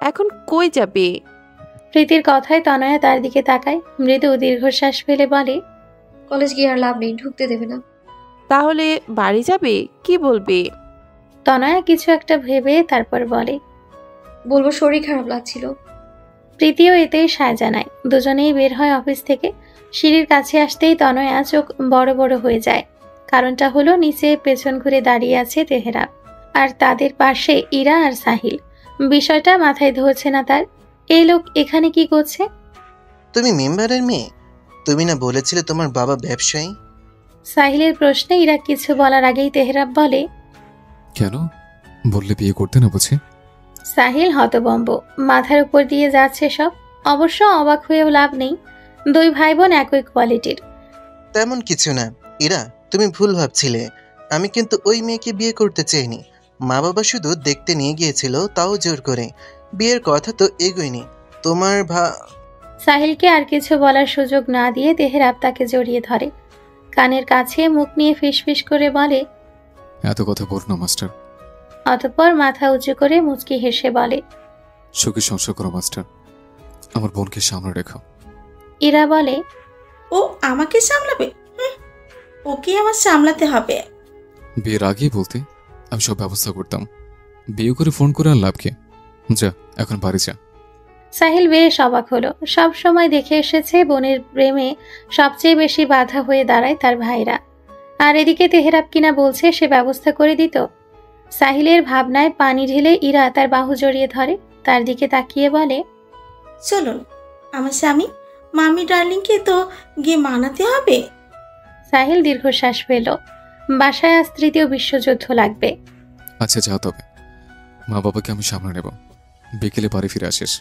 এখন কই যাবে? প্রীতির কথায় তনয়া তার দিকে তাকায়, মৃদু দীর্ঘশ্বাস ফেলে বলে, কলেজ গিয়ে আর লাভ নেই, ঢুকতে দেবে না। তাহলে বাড়ি যাবে? কি বলবে? তনয়া কিছু একটা ভেবে তারপর বলে, বলবো শরীর খারাপ লাগছিল। প্রীতিও এতেই সায় জানায়। দুজনেই বের হয় অফিস থেকে। সিঁড়ির কাছে আসতেই তনয়া চোখ বড় বড় হয়ে যায়। কারণটা হলো নিচে পেছন ঘুরে দাঁড়িয়ে আছে তেহরাব, আর তাদের পাশে ইরা আর সাহিল। বিষয়টা মাথায় ধরছে না তার। এই লোক এখানে কি করছে? তুমি মেম্বারের মেয়ে? তুমি না বলেছিলে তোমার বাবা ব্যবসায়ী? সাহিলের প্রশ্নে ইরা কিছু বলার আগেই তেহরাব বলে, কেন বললে বিয়ে করতে না বুঝি? সাহিল হতবম্ব, মাথার উপর দিয়ে যাচ্ছে সব। অবশ্য অবাক হয়েও লাভ নেই, দুই ভাই বোন একই কোয়ালিটির। তেমন কিছু না ইরা, তুমি ভুল ভাবছিলে। আমি কিন্তু ওই মেয়েকে বিয়ে করতে চাইনি। মা বাবা শুধু দেখতে নিয়ে গিয়েছিল, তাও জোর করে। বিয়ের কথা তো এগোয়নি। তোমার সাহিলকে আর কিছু বলার সুযোগ না দিয়ে তেহরাব তাকে জড়িয়ে ধরে। কানের কাছে মুখ নিয়ে ফিসফিস করে বলে, এত কথা বল না মাস্টার। অতঃপর মাথা উঁচু করে মুচকি হেসে বলে, সুখী সংসার করো মাস্টার, আমার বোনকে সামনে রেখো। ইরা বলে, ও আমাকে সামলাবে? ওকে আমার সামলাতে হবে। বিয়ের আগেই বলতে আমি সব ব্যবস্থা করতাম। বিয়ে করে ফোন করে আর লাভ কি? যা এখন বাড়ি যা। সাহিল বেশ অবাক হলো। সব সময় দেখে এসেছে বোনের প্রেমে সবচেয়ে বেশি বাধা হয়ে দাঁড়ায় তার ভাইরা, আর এদিকে তেহরাব কিনা বলছে সে ব্যবস্থা করে দিত। সাহিলের ভাবনায় পানি ঢেলে ইরা তার বাহু জড়িয়ে ধরে, তার দিকে তাকিয়ে বলে, চলুন আমার স্বামী মামি ডার্লিংকে তো গিয়ে মানাতে হবে। সাহিল দীর্ঘশ্বাস ফেল। বাসায় আজ তৃতীয় বিশ্বযুদ্ধ লাগবে। আচ্ছা যা, তবে মা বাবাকে আমি সামনে নেব। বিকেলে বাড়ি ফিরে আসিস।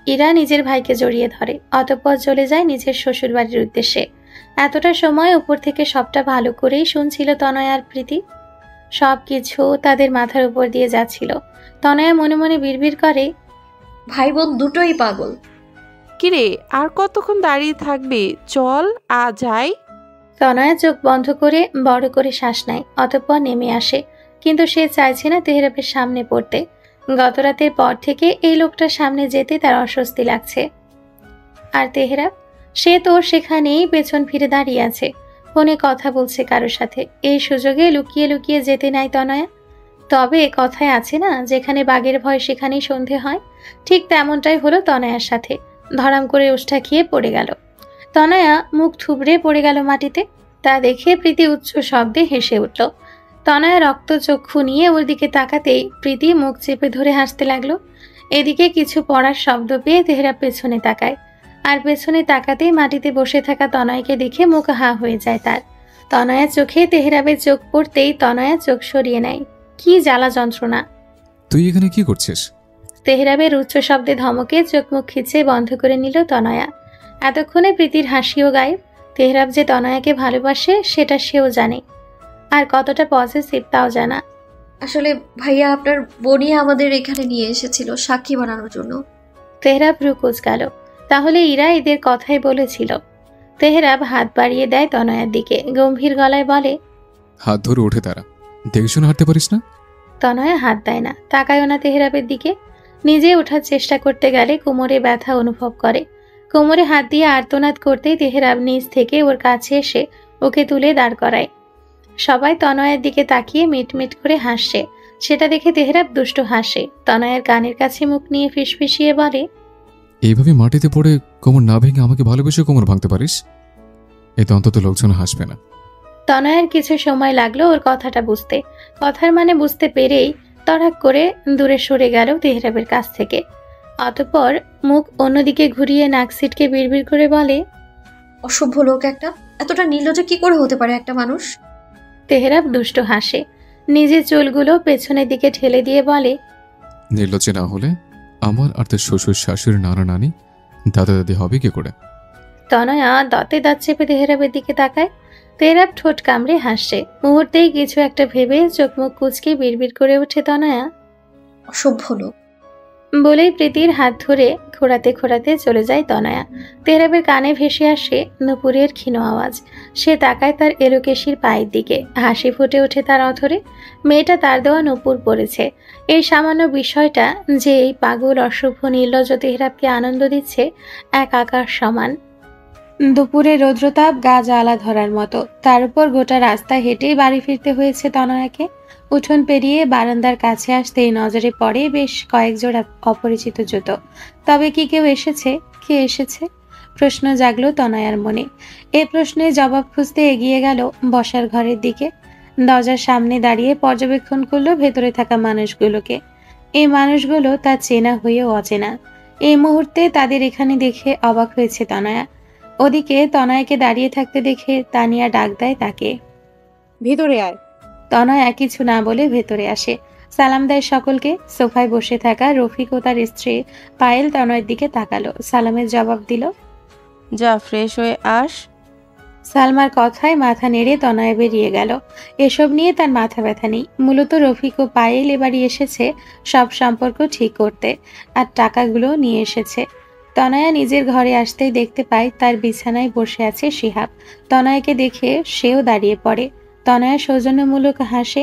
ইরা নিজের ভাইকে জড়িয়ে ধরে, অতঃপর চলে যায় নিজের শ্বশুর বাড়ির উদ্দেশ্যে। এতটা সময় উপর থেকে সবটা ভালো করেই শুনছিল তনয়া আর প্রীতি। সবকিছু তাদের মাথার উপর দিয়ে যাচ্ছিল। তনয়া মনে মনে বিড়বিড় করে, ভাই বোন দুটোই পাগল। কিরে, আর কতক্ষণ দাঁড়িয়ে থাকবে? চল যাই। তনয়া চোখ বন্ধ করে বড় করে শ্বাস নেয়, অতঃপর নেমে আসে। কিন্তু সে চাইছে না তেহরাবের সামনে পড়তে। গতরাতের পর থেকে এই লোকটার সামনে যেতে তার অস্বস্তি লাগছে। আর তেহরাব, সে তো সেখানেই পেছন ফিরে দাঁড়িয়ে আছে, ফোনে কথা বলছে কারোর সাথে। এই সুযোগে লুকিয়ে লুকিয়ে যেতে নাই তনয়া। তবে কথায় আছে না, যেখানে বাঘের ভয় সেখানেই সন্ধে হয়। ঠিক তেমনটাই হলো তনয়ার সাথে। ধরাম করে উষ্টা খেয়ে পড়ে গেল। তনয়া মুখ থুবড়ে পড়ে গেল মাটিতে। তা দেখে প্রীতি উচ্চ শব্দে হেসে উঠল। তনয়া রক্তচক্ষু নিয়ে ওর দিকে তাকাতেই প্রীতি মুখ চেপে ধরে হাসতে লাগলো। এদিকে কিছু পড়ার শব্দ পেয়ে তেহরাব পেছনে তাকায়, আর পেছনে তাকাতেই মাটিতে বসে থাকা তনয়কে দেখে মুখ হা হয়ে যায় তার। তনয়া চোখে তেহরাবের চোখ পড়তেই তনয়া চোখ সরিয়ে নেয়। কি জ্বালা যন্ত্রণা! তুই এখানে কি করছিস? তেহরাবের উচ্চ শব্দে ধমকে চোখ মুখ খিচে বন্ধ করে নিল তনয়া। এতক্ষণে প্রীতির হাসিও গায়েব। তেহরাব যে তনয়াকে ভালোবাসে সেটা সেও জানে, আর কতটা পজিটিভ তাও জানা। আসলে ভাইয়া আপনার বোনই আমাদের এখানে নিয়ে এসেছিল সাক্ষী বানানোর জন্য। তেহরাব ভ্রু কুঁচকাল। তাহলে ইরা এদের কথাই বলেছিল। তেহরাব হাত বাড়িয়ে দেয় তনয়ার দিকে, গম্ভীর গলায় বলে, হাত ধরে উঠে দাঁড়া, দেখে শুনে হাঁটতে পারিস না? তনয়া হাত দেয় না, তাকায়ও না তেহরাবের দিকে। নিজে ওঠার চেষ্টা করতে গেলে কোমরে ব্যথা অনুভব করে। কোমরে হাত দিয়ে আর্তনাদ করতেই তেহরাব নিচ থেকে ওর কাছে এসে ওকে তুলে দাঁড় করায়। সবাই তনয়ার দিকে তাকিয়ে মিটমিট করে হাসছে। সেটা দেখে তেহরাব দুষ্ট হাসে। তনয়ার কানের কাছে মুখ নিয়ে ফিসফিসিয়ে বলে, এইভাবে মাটিতে পড়ে কোমর না ভেঙে আমাকে ভালোবেসে কোমর ভাঙতে পারিস? এতে অন্তত লোকজন হাসবে না। তনয়ার কিছু সময় লাগলো ওর কথাটা বুঝতে। কথার মানে বুঝতে পেরেই তড়াক করে দূরে সরে গেল তেহরাবের কাছ থেকে। অতঃপর মুখ অন্যদিকে ঘুরিয়ে নাক সিটকে বিড়বিড় করে বলে, অসভ্য লোক একটা, এতটা নির্লজ্জ কি করে হতে পারে একটা মানুষ? তেহরাব দুষ্ট হাসে, নিজের চুলগুলো পেছনের দিকে ঠেলে দিয়ে বলে, নির্লজ্জ না হলে আমার আর তোর শ্বশুর শাশুড়ি নানা নানি দাদা দাদি হবে কি করে? তনয়া দাঁতে দাঁত চেপে তেহরাবের দিকে তাকায়। তেহরাব ঠোঁট কামড়ে হাসছে। মুহূর্তেই কিছু একটা ভেবে চোখ মুখ কুচকে বিড়বিড় করে ওঠে তনয়া, অসভ্য লোক। বলেই প্রীতির হাত ধরে ঘোরাতে ঘোরাতে চলে যায় তনয়া। তেহরাবের কানে ভেসে আসে নুপুরের ক্ষীণ আওয়াজ। সে তাকায় তার এলোকেশির পায়ের দিকে, হাসি ফুটে ওঠে তার অধরে। মেয়েটা তার দেওয়া নুপুর পড়েছে। এই সামান্য বিষয়টা যে এই পাগল অশুভ নির্লজ্জ তেহরাবকে আনন্দ দিচ্ছে এক আকাশ সমান। দুপুরে রৌদ্রতাপ গা জ্বালা ধরার মতো, তার উপর গোটা রাস্তা হেঁটেই বাড়ি ফিরতে হয়েছে তনয়াকে। উঠোন পেরিয়ে বারান্দার কাছে আসতেই নজরে পড়ে বেশ কয়েক জোড়া অপরিচিত জুতো। তবে কি কেউ এসেছে? কে এসেছে? প্রশ্ন জাগলো তনয়ার মনে। এ প্রশ্নের জবাব খুঁজতে এগিয়ে গেল বসার ঘরের দিকে। দরজার সামনে দাঁড়িয়ে পর্যবেক্ষণ করলো ভেতরে থাকা মানুষগুলোকে। এই মানুষগুলো তার চেনা হয়েও অচেনা। এই মুহূর্তে তাদের এখানে দেখে অবাক হয়েছে তনয়া। ওদিকে তনয়াকে দাঁড়িয়ে থাকতে দেখে তানিয়া ডাক দেয় তাকে। ভিতরে আয়। তনয়া কিছু না বলে ভেতরে আসে, সালাম দেয় সকলকে। সোফায় বসে থাকা রফিক ও তার স্ত্রী পায়েল তনয়ের দিকে তাকালো, সালামের জবাব দিল। যা ফ্রেশ হয়ে আস। সালমার কথায় মাথা নেড়ে তনয়া বেরিয়ে গেল। এসব নিয়ে তার মাথা ব্যথা নেই। মূলত রফিক ও পায়েল এবারই এসেছে সব সম্পর্ক ঠিক করতে, আর টাকাগুলো নিয়ে এসেছে। তনয়া নিজের ঘরে আসতেই দেখতে পায় তার বিছানায় বসে আছে শিহাব। তনয়াকে দেখে সেও দাঁড়িয়ে পড়ে। তনয়া সৌজন্যমূলক হাসে।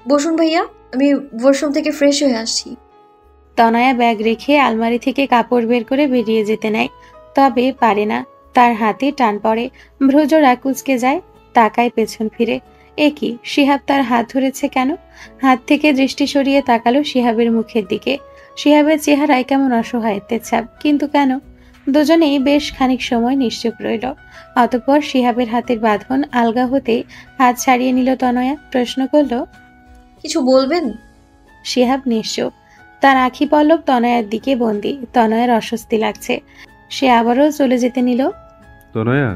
বসুন ভাইয়া, আমি ওয়াশরুম থেকে ফ্রেশ হয়ে আসছি। তনয়া ব্যাগ রেখে আলমারি থেকে কাপড় বের করে বেরিয়ে যেতে নেয়, তবে পারে না। তার হাতে টান পড়ে, ভ্রুজোড়া কুঁচকে যায়, তাকায় পেছন ফিরে। এ কি, শিহাব তার হাত ধরেছে কেন? হাত থেকে দৃষ্টি সরিয়ে তাকালো শিহাবের মুখের দিকে। শিহাবের চেহারায় কেমন অসহায়ত্বের ছাপ, কিন্তু কেন? দুজনেই বেশ খানিক সময় নিশ্চুপ রইল। অতঃপর শিহাবের হাতের বাঁধন আলগা হতেই হাত ছাড়িয়ে নিল তনয়া। প্রশ্ন করল, কিছু বলবেন? শিহাব নিশ্চুপ, তার আঁখি পল্লব তনয়ার দিকে বন্দি। তনয়ার অস্বস্তি লাগছে, সে আবারও চলে যেতে নিল। তনয়া,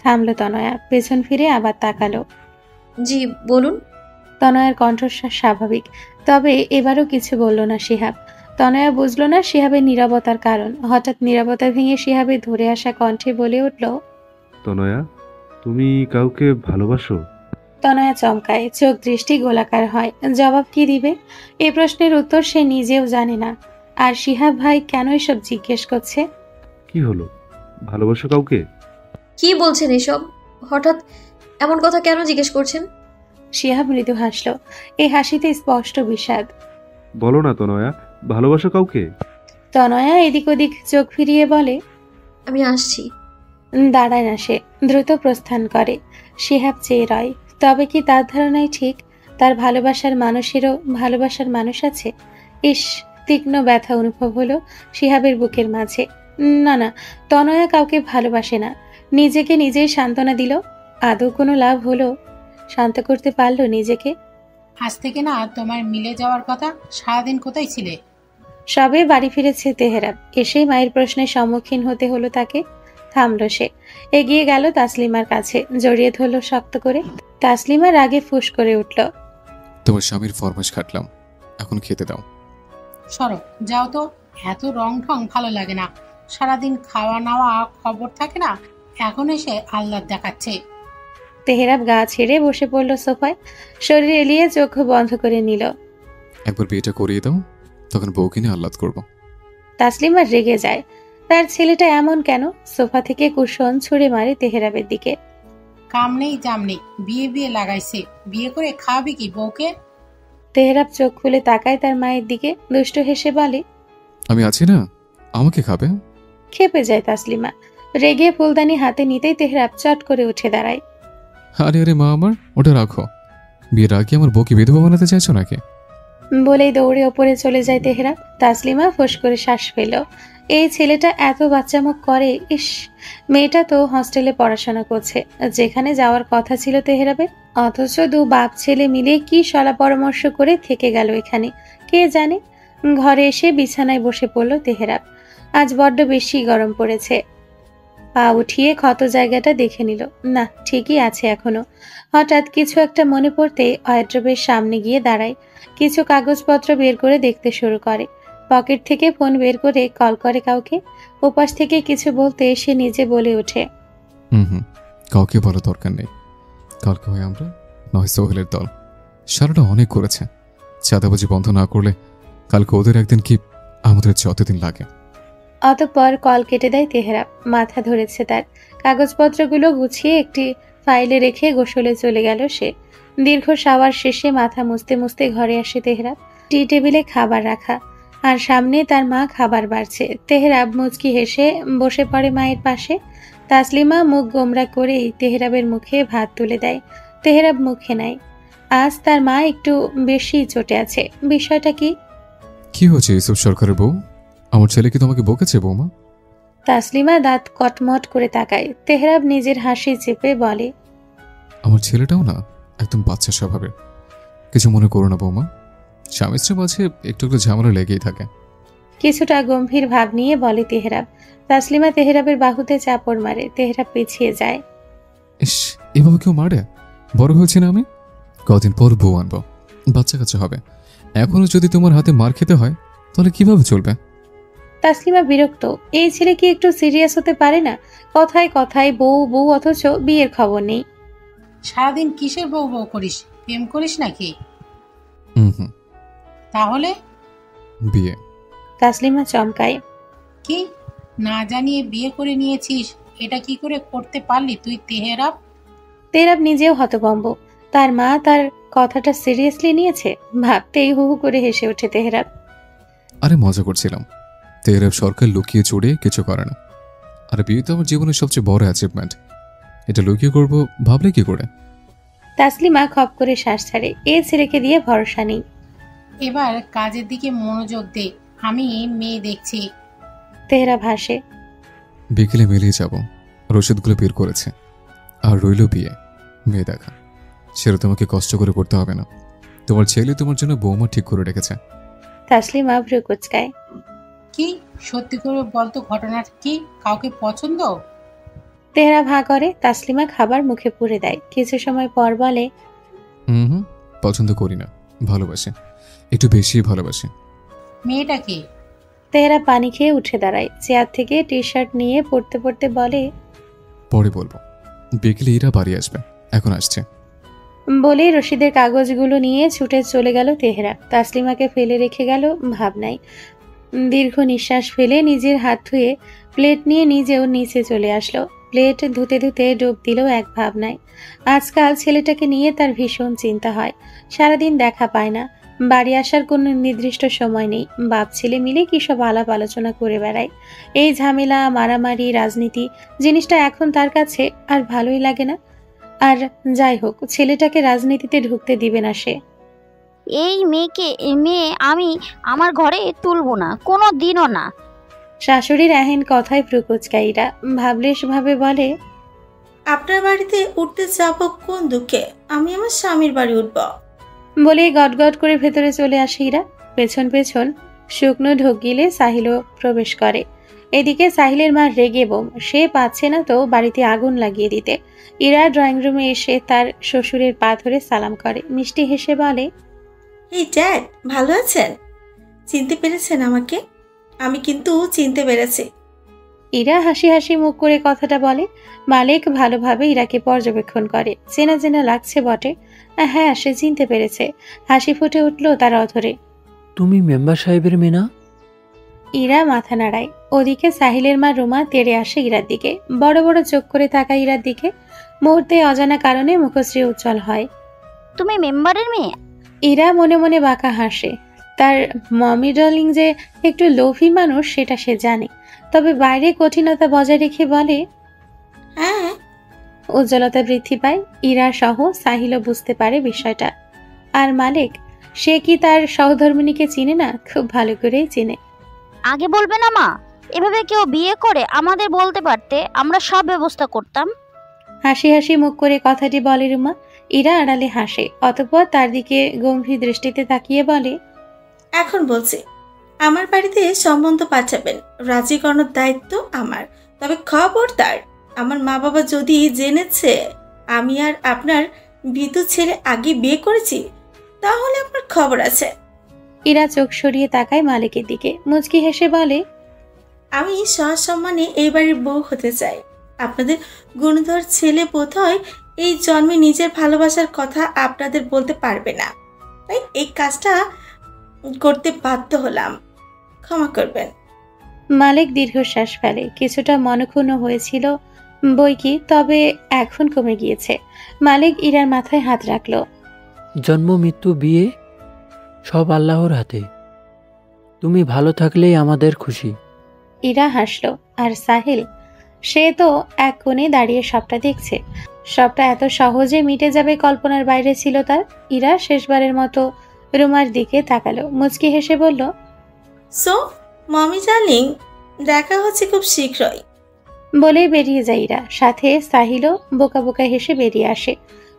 থামলো তনয়া, পেছন ফিরে আবার তাকালো। জি বলুন। তনয়ার কণ্ঠস্বর স্বাভাবিক, তবে এবারও কিছু বলল না শিহাব। তনয়া বুঝলো না শিহাবের নীরবতার কারণ। হঠাৎ নীরবতা ভেঙে শিহাবের ধরে আসা কণ্ঠে বলে উঠল, তনয়া, তুমি কাউকে ভালোবাসো? তনয়া চমকায়, চোখ দৃষ্টি গোলাকার হয়। জবাব কি দিবে? এই প্রশ্নের উত্তর সে নিজেও জানে না। আর শিহাব ভাই কেন এসব জিজ্ঞেস করছে? কি হলো, ভালোবাসো কাউকে? কি বলছেন এসব? হঠাৎ এমন কথা কেন জিজ্ঞেস করছেন? শিহাব মৃদু হাসল, এই হাসিতে স্পষ্ট বিষাদ। বলো না তনয়া, ভালোবাসো কাউকে? তনয়া এদিক ওদিক চোখ ফিরিয়ে বলে, আমি আসছি। দাঁড়ায় না সে, দ্রুত প্রস্থান করে। শিহাব চেয়ে রয়। তবে কি তার ধারণাই ঠিক? তার ভালোবাসার মানুষেরও ভালোবাসার মানুষ আছে? ইস, তীক্ষ্ণ ব্যথা অনুভব হলো শিহাবের বুকের মাঝে। না না, তনয়া কাউকে ভালোবাসে না। নিজেকে নিজেই সান্ত্বনা দিল। আদৌ কোনো লাভ হলো? শান্ত করতে পারলো নিজেকে? আজ থেকে না তোমার মিলে যাওয়ার কথা। সারাদিন কোথায় ছিলে? সবে বাড়ি ফিরেছে তেহরাব, এসেই মায়ের প্রশ্নের সম্মুখীন হতে হলো তাকে। থামলো সে, এগিয়ে গেল তাসলিমার কাছে, জড়িয়ে ধরল শক্ত করে। তাসলিমার রাগে ফুঁস করে উঠল, তোমার স্বামীর ফরমাশ খাটলাম, এখন খেতে দাও। সরো, যাও তো। এত রং ঢং ভালো লাগে না। সারাদিন খাওয়া নাওয়া খবর থাকে না, এখন এসে আহ্লাদ দেখাচ্ছে। তেহরাব গা ছেড়ে বসে পড়ল সোফায়, শরীর এলিয়ে চোখ বন্ধ করে নিল। একবার বিয়েটা করিয়ে দাও, তখন বউকে নিয়ে আহ্লাদ করবো। তাসলিমা রেগে যায়, তার ছেলেটা এমন কেন? সোফা থেকে কুশন ছুঁড়ে মারে তেহরাবের দিকে। কাম নেই জাম নেই, বিয়ে বিয়ে লাগাইছে। বিয়ে করে খাওয়াবি কি বউকে? তেহরাব চোখ খুলে তাকায় তার মায়ের দিকে, দুষ্ট হেসে বলে, আমি আছি না, আমাকে খাবে। খেপে যায় তাসলিমা, রেগে ফুলদানি হাতে নিতেই তেহরাব চট করে উঠে দাঁড়ায়। আরে আরে মা আমার, ওটা রাখো। বিয়ের আগে আমার বউকে বিধবা বানাতে চাইছো নাকি? বলেই দৌড়ে ওপরে চলে যায় তেহরাব। তাসলিমা ফোঁস করে শ্বাস ফেল। এই ছেলেটা এত বাচ্চামুখ করে! ইস, মেয়েটা তো হস্টেলে পড়াশোনা করছে, যেখানে যাওয়ার কথা ছিল তেহরাবের। অথচ দু বাপ ছেলে মিলে কি সলা পরামর্শ করে থেকে গেল এখানে, কে জানে। ঘরে এসে বিছানায় বসে পড়ল তেহরাব। আজ বড্ড বেশি গরম পড়েছে। পা উঠিয়ে ক্ষত জায়গাটা দেখে নিল, না ঠিকই আছে এখনো। হঠাৎ কিছু একটা মনে পড়তে ওয়ার্ড্রোবের সামনে গিয়ে দাঁড়ায়। কিছু কাগজপত্র বের করে দেখতে শুরু করে। পকেট থেকে ফোন বের করে কল করে কাউকে। ওপাশ থেকে কিছু বলতে সে নিজে বলে ওঠে, হুম, কাউকে বলা দরকার নেই। কালকে হয় আমরা নয় সোহেলের দল। সারাটা অনেক করেছে, চাঁদাবাজি বন্ধ না করলে কালকে ওদের একদিন কি আমাদের যতদিন লাগে। অতঃপর কল কেটে দেয় তেহরাব। মাথা ধরেছে তার। কাগজপত্রগুলো গুছিয়ে একটি ফাইলে রেখে গোসলে চলে গেল সে। দীর্ঘ শাওয়ার শেষে মাথা মুছতে মুছতে ঘরে আসে তেহরাব। টি টেবিলে খাবার রাখা, আর সামনে তার মা খাবার বাড়ছে। তেহরাব মুচকি হেসে বসে পড়ে মায়ের পাশে। তাসলিমা মুখ গোমরা করেই তেহরাবের মুখে ভাত তুলে দেয়। তেহরাব মুখে নেয়। আজ তার মা একটু বেশি চটে আছে। বিষয়টা কি? কি হয়েছে ইউসুফ সরকারের বউ? আমার ছেলে কি তোমাকে বকেছে বৌমা? তাসলিমা দাঁত কটমট করে তাকায়। তেহরাব নিজের হাসি চেপে বলে, আমার ছেলেটাও না একদম বাচ্চা স্বভাবের। কিছু মনে করো না বৌমা, স্বামী স্ত্রীর মাঝে একটু একটু ঝামেলা লেগেই থাকে। কিছুটা গম্ভীর ভাব নিয়ে বলে তেহরাব। তাসলিমা তেহরাবের বাহুতে চাপড় মারে। তেহরাব পিছিয়ে যায়। ইস, এভাবে কেউ মারে? বড় হয়েছে না আমি, কদিন পর বউ আনবো, বাচ্চা কাচ্চা হবে। এখনো যদি তোমার হাতে মার খেতে হয় তাহলে কিভাবে চলবে? তাসলিমা বিরক্ত। এই ছেলে কি একটু সিরিয়াস হতে পারে না? কথায় কথায় বউ বউ, অথচ বিয়ের খবর নেই। সারাদিন কিসের বউ বউ করিস? প্রেম করিস নাকি? হুম, তাহলে বিয়ে। তাসলিমা চমকায়। কি না জানিয়ে বিয়ে করে নিয়েছিস? এটা কি করে করতে পারলি তুই তেহরাব? তেহরাব নিজেও হতভম্ব। তার মা তার কথাটা সিরিয়াসলি নিয়েছে। ভাবতেই হু হু করে হেসে ওঠে তেহরাব। আরে মজা করছিলাম। তেহরাব সরকার লুকিয়ে চড়ে কিছু করে না। আর বিয়ে তো আমার জীবনের সবচেয়ে বড় অ্যাচিভমেন্ট। এটা লুকিয়ে করবো ভাবলে কি করে? তাসলিমা খপ করে শ্বাস ছাড়ে। এ ছেলেকে দিয়ে ভরসা নেই। এবার কাজের দিকে মনোযোগ দে, আমি মেয়ে দেখছি। তেহরাব হাসে। বিকেলে মিলিয়ে যাব। রসিদগুলো বের করেছে। আর রইল বিয়ে, মেয়ে দেখা। সেটা তোমাকে কষ্ট করে করতে হবে না। তোমার ছেলে তোমার জন্য বৌমা ঠিক করে রেখেছে। তাসলিমা ভ্রু কুচকায়। কি সত্যি করে বলতো, ঘটনাটা কি? কাউকে পছন্দ? তেহরাব হাঁ করে। তাসলিমা খাবার মুখে পুরে দেয়। কিছু সময় পর বলে, হুম, পছন্দ করি না, ভালোবাসি, একটু বেশি ভালোবাসি। মেয়েটা কি? তেহরাব পানি খেয়ে উঠে দাঁড়ায়। চেয়ার থেকে টি শার্ট নিয়ে পড়তে পড়তে বলে, পরে বলবো। বিকেলে এরা বাড়ি আসবে, এখন আসছে। বলেই রশিদের কাগজগুলো নিয়ে ছুটে চলে গেল তেহরাব। তাসলিমাকে ফেলে রেখে গেল ভাবনায়। দীর্ঘ নিঃশ্বাস ফেলে নিজের হাত ধুয়ে প্লেট নিয়ে নিজেও নিচে চলে আসলো। প্লেট ধুতে ধুতে ডুব দিল এক ভাবনায়। আজকাল ছেলেটাকে নিয়ে তার ভীষণ চিন্তা হয়। সারাদিন দেখা পায় না। বাড়ি আসার কোনো নির্দিষ্ট সময় নেই। বাপ ছেলে মিলে কি সব আলাপ আলোচনা করে বেড়ায়। এই ঝামেলা, মারামারি, রাজনীতি জিনিসটা এখন তার কাছে আর ভালোই লাগে না। আর যাই হোক, ছেলেটাকে রাজনীতিতে ঢুকতে দিবে না সে। এই মেয়ে আমি আমার ঘরে তুলবো না, কোনো দিনও না। শাশুড়ির এহেন কথায় প্রকোচকাইরা ভাবলেশ ভাবে বলে, আপনার বাড়িতে উঠতে যাব কোন দুঃখে? আমি আমার স্বামীর বাড়ি উঠব। বলেই গটগট করে ভেতরে চলে আসে ইরা। পেছন পেছন শুকনো ঢোক গিলে সাহিলও প্রবেশ করে। এদিকে সাহিলের মা রেগে বোম। সে পাচ্ছে না তো বাড়িতে আগুন লাগিয়ে দিতে। ইরা ড্রয়িং রুমে এসে তার শ্বশুরের পা ধরে সালাম করে। মিষ্টি হেসে বলে, এই ড্যাড, ভালো আছেন? চিনতে পেরেছেন আমাকে? আমি কিন্তু চিনতে পেরেছি। ইরা হাসি হাসি মুখ করে কথাটা বলে। মালিক ভালোভাবে ইরাকে পর্যবেক্ষণ করে। চেনা চেনা লাগছে বটে। হ্যাঁ, সে চিনতে পেরেছে। হাসি ফুটে উঠল তার অধরে। তুমি মেম্বার সাহেবের মেয়ে না? ইরা মাথা নাড়ায়। ওদিকে সাহিলের মা রুমা তেড়ে আসে ইরার দিকে। বড় বড় চোখ করে তাকায় ইরার দিকে। মুহূর্তে অজানা কারণে মুখশ্রী উজ্জ্বল হয়। তুমি মেম্বারের মেয়ে? ইরা মনে মনে বাঁকা হাসে। তার মমি ডার্লিং যে একটু লোভী মানুষ সেটা সে জানে, তবে বাইরে কঠিনতা বজায় রেখে বলে, হ্যাঁ। উজ্জ্বলতা বৃদ্ধি পায়। ইরা সহ সাহিলও বুঝতে পারে বিষয়টা। আর মালিক, সে কি তার সহধর্মিণীকে চিনে না? খুব ভালো করেই চিনে। আগে বলবে না মা? এভাবে কেউ বিয়ে করে আমাদের বলতে পারতে, আমরা সব ব্যবস্থা করতাম। হাসি হাসি মুখ করে কথাটি বলে রুমা। ইরা আড়ালে হাসে। অতঃপর তার দিকে গম্ভীর দৃষ্টিতে তাকিয়ে বলে, এখন বলছি, আমার বাড়িতে সম্বন্ধ পাঠাবেন, রাজি করানোর দায়িত্ব আমার। তবে খবরদার, আমার মা বাবা যদি জেনেছে আমি আর আপনার ভীতু ছেলে আগে বিয়ে করেছি, তাহলে আপনার খবর আছে। ইরা চোখ সরিয়ে তাকায় মালিকের দিকে। মুচকি হেসে বলে, আমি সসম্মানে এই বাড়ির বউ হতে চাই। আপনাদের গুণধর ছেলে বোধহয় এই জন্মে নিজের ভালোবাসার কথা আপনাদের বলতে পারবে না, তাই এই কাজটা করতে বাধ্য হলাম, ক্ষমা করবেন। মালিক দীর্ঘশ্বাস ফেলে। কিছুটা মনক্ষুণ্ণ হয়েছিল বই কি, তবে এখন কমে গিয়েছে। মালিক ইরার মাথায় হাত রাখল। জন্ম মৃত্যু বিয়ে সব আল্লাহর হাতে। তুমি ভালো থাকলেই আমাদের খুশি। ইরা হাসল। আর সাহিল, সে তো এক কোণে দাঁড়িয়ে সবটা দেখছে। সবটা এত সহজে মিটে যাবে কল্পনার বাইরে ছিল তার। ইরা শেষবারের মতো রুমার দিকে তাকালো, মুচকি হেসে বলল, সো মমি ডার্লিং, দেখা হচ্ছে খুব শীঘ্রই। বলেই বেরিয়ে যায় ইরা। সাথে সাহিলও বোকা বোকা হেসে বেরিয়ে আসে।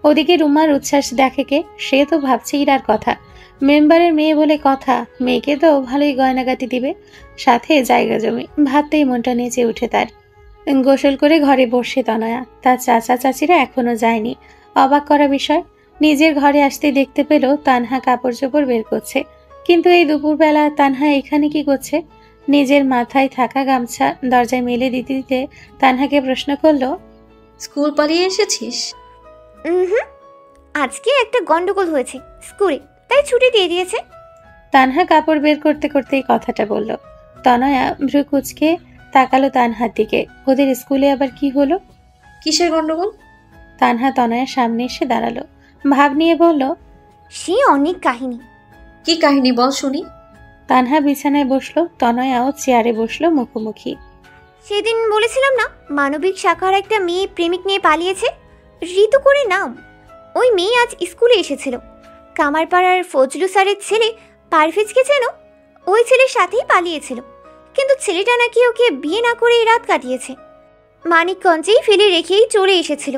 ওদিকে রুমার উচ্ছ্বাস দেখে কে? সে তো ভাবছে ইরার কথা। মেম্বারের মেয়ে বলে কথা, মেয়েকে তো ভালোই গয়নাগাটি দিবে, সাথে জায়গা জমি। ভাবতেই মনটা নেচে উঠে তার। গোসল করে ঘরে বসে তনয়া। তার চাচা চাচিরা এখনো যায়নি। অবাক করা বিষয়, নিজের ঘরে আসতে দেখতে পেল তানহা কাপড় চোপড় বের করছে। কিন্তু এই দুপুরবেলা তানহা এখানে কি করছে? নিজের মাথায় থাকা গামছা দরজায় মেলে দিতে দিতে তানহাকে প্রশ্ন করলো, স্কুল পালিয়ে এসেছিস? হুম, আজকে একটা গন্ডগোল হয়েছে স্কুলে, তাই ছুটি দিয়ে দিয়েছে। তানহা কাপড় বের করতে করতেই কথাটা বলল। তনয়া ভ্রু কুচকে তাকালো তানহার দিকে। ওদের স্কুলে আবার কি হলো? কিসের গন্ডগোল? তানহা তনয়ার সামনে এসে দাঁড়ালো, ভাব নিয়ে বলল, সে অনেক কাহিনী। কি কাহিনী বল শুনি। তানহা বিছানায় বসলো, তনয়াও চেয়ারে বসলো মুখোমুখি। সেদিন বলেছিলাম না, মানবিক শাখার একটা মেয়ে প্রেমিক নিয়ে পালিয়েছে, ঋতু করে নাম। ওই মেয়ে আজ স্কুলে এসেছিল। কামারপাড়ার ফজলু স্যারের ছেলে পারভেজকে চেনো? ওই ছেলের সাথেই পালিয়েছিল, কিন্তু ছেলেটা নাকি ওকে বিয়ে না করে রাত কাটিয়েছে। মানিকগঞ্জেই ফেলে রেখেই চলে এসেছিল।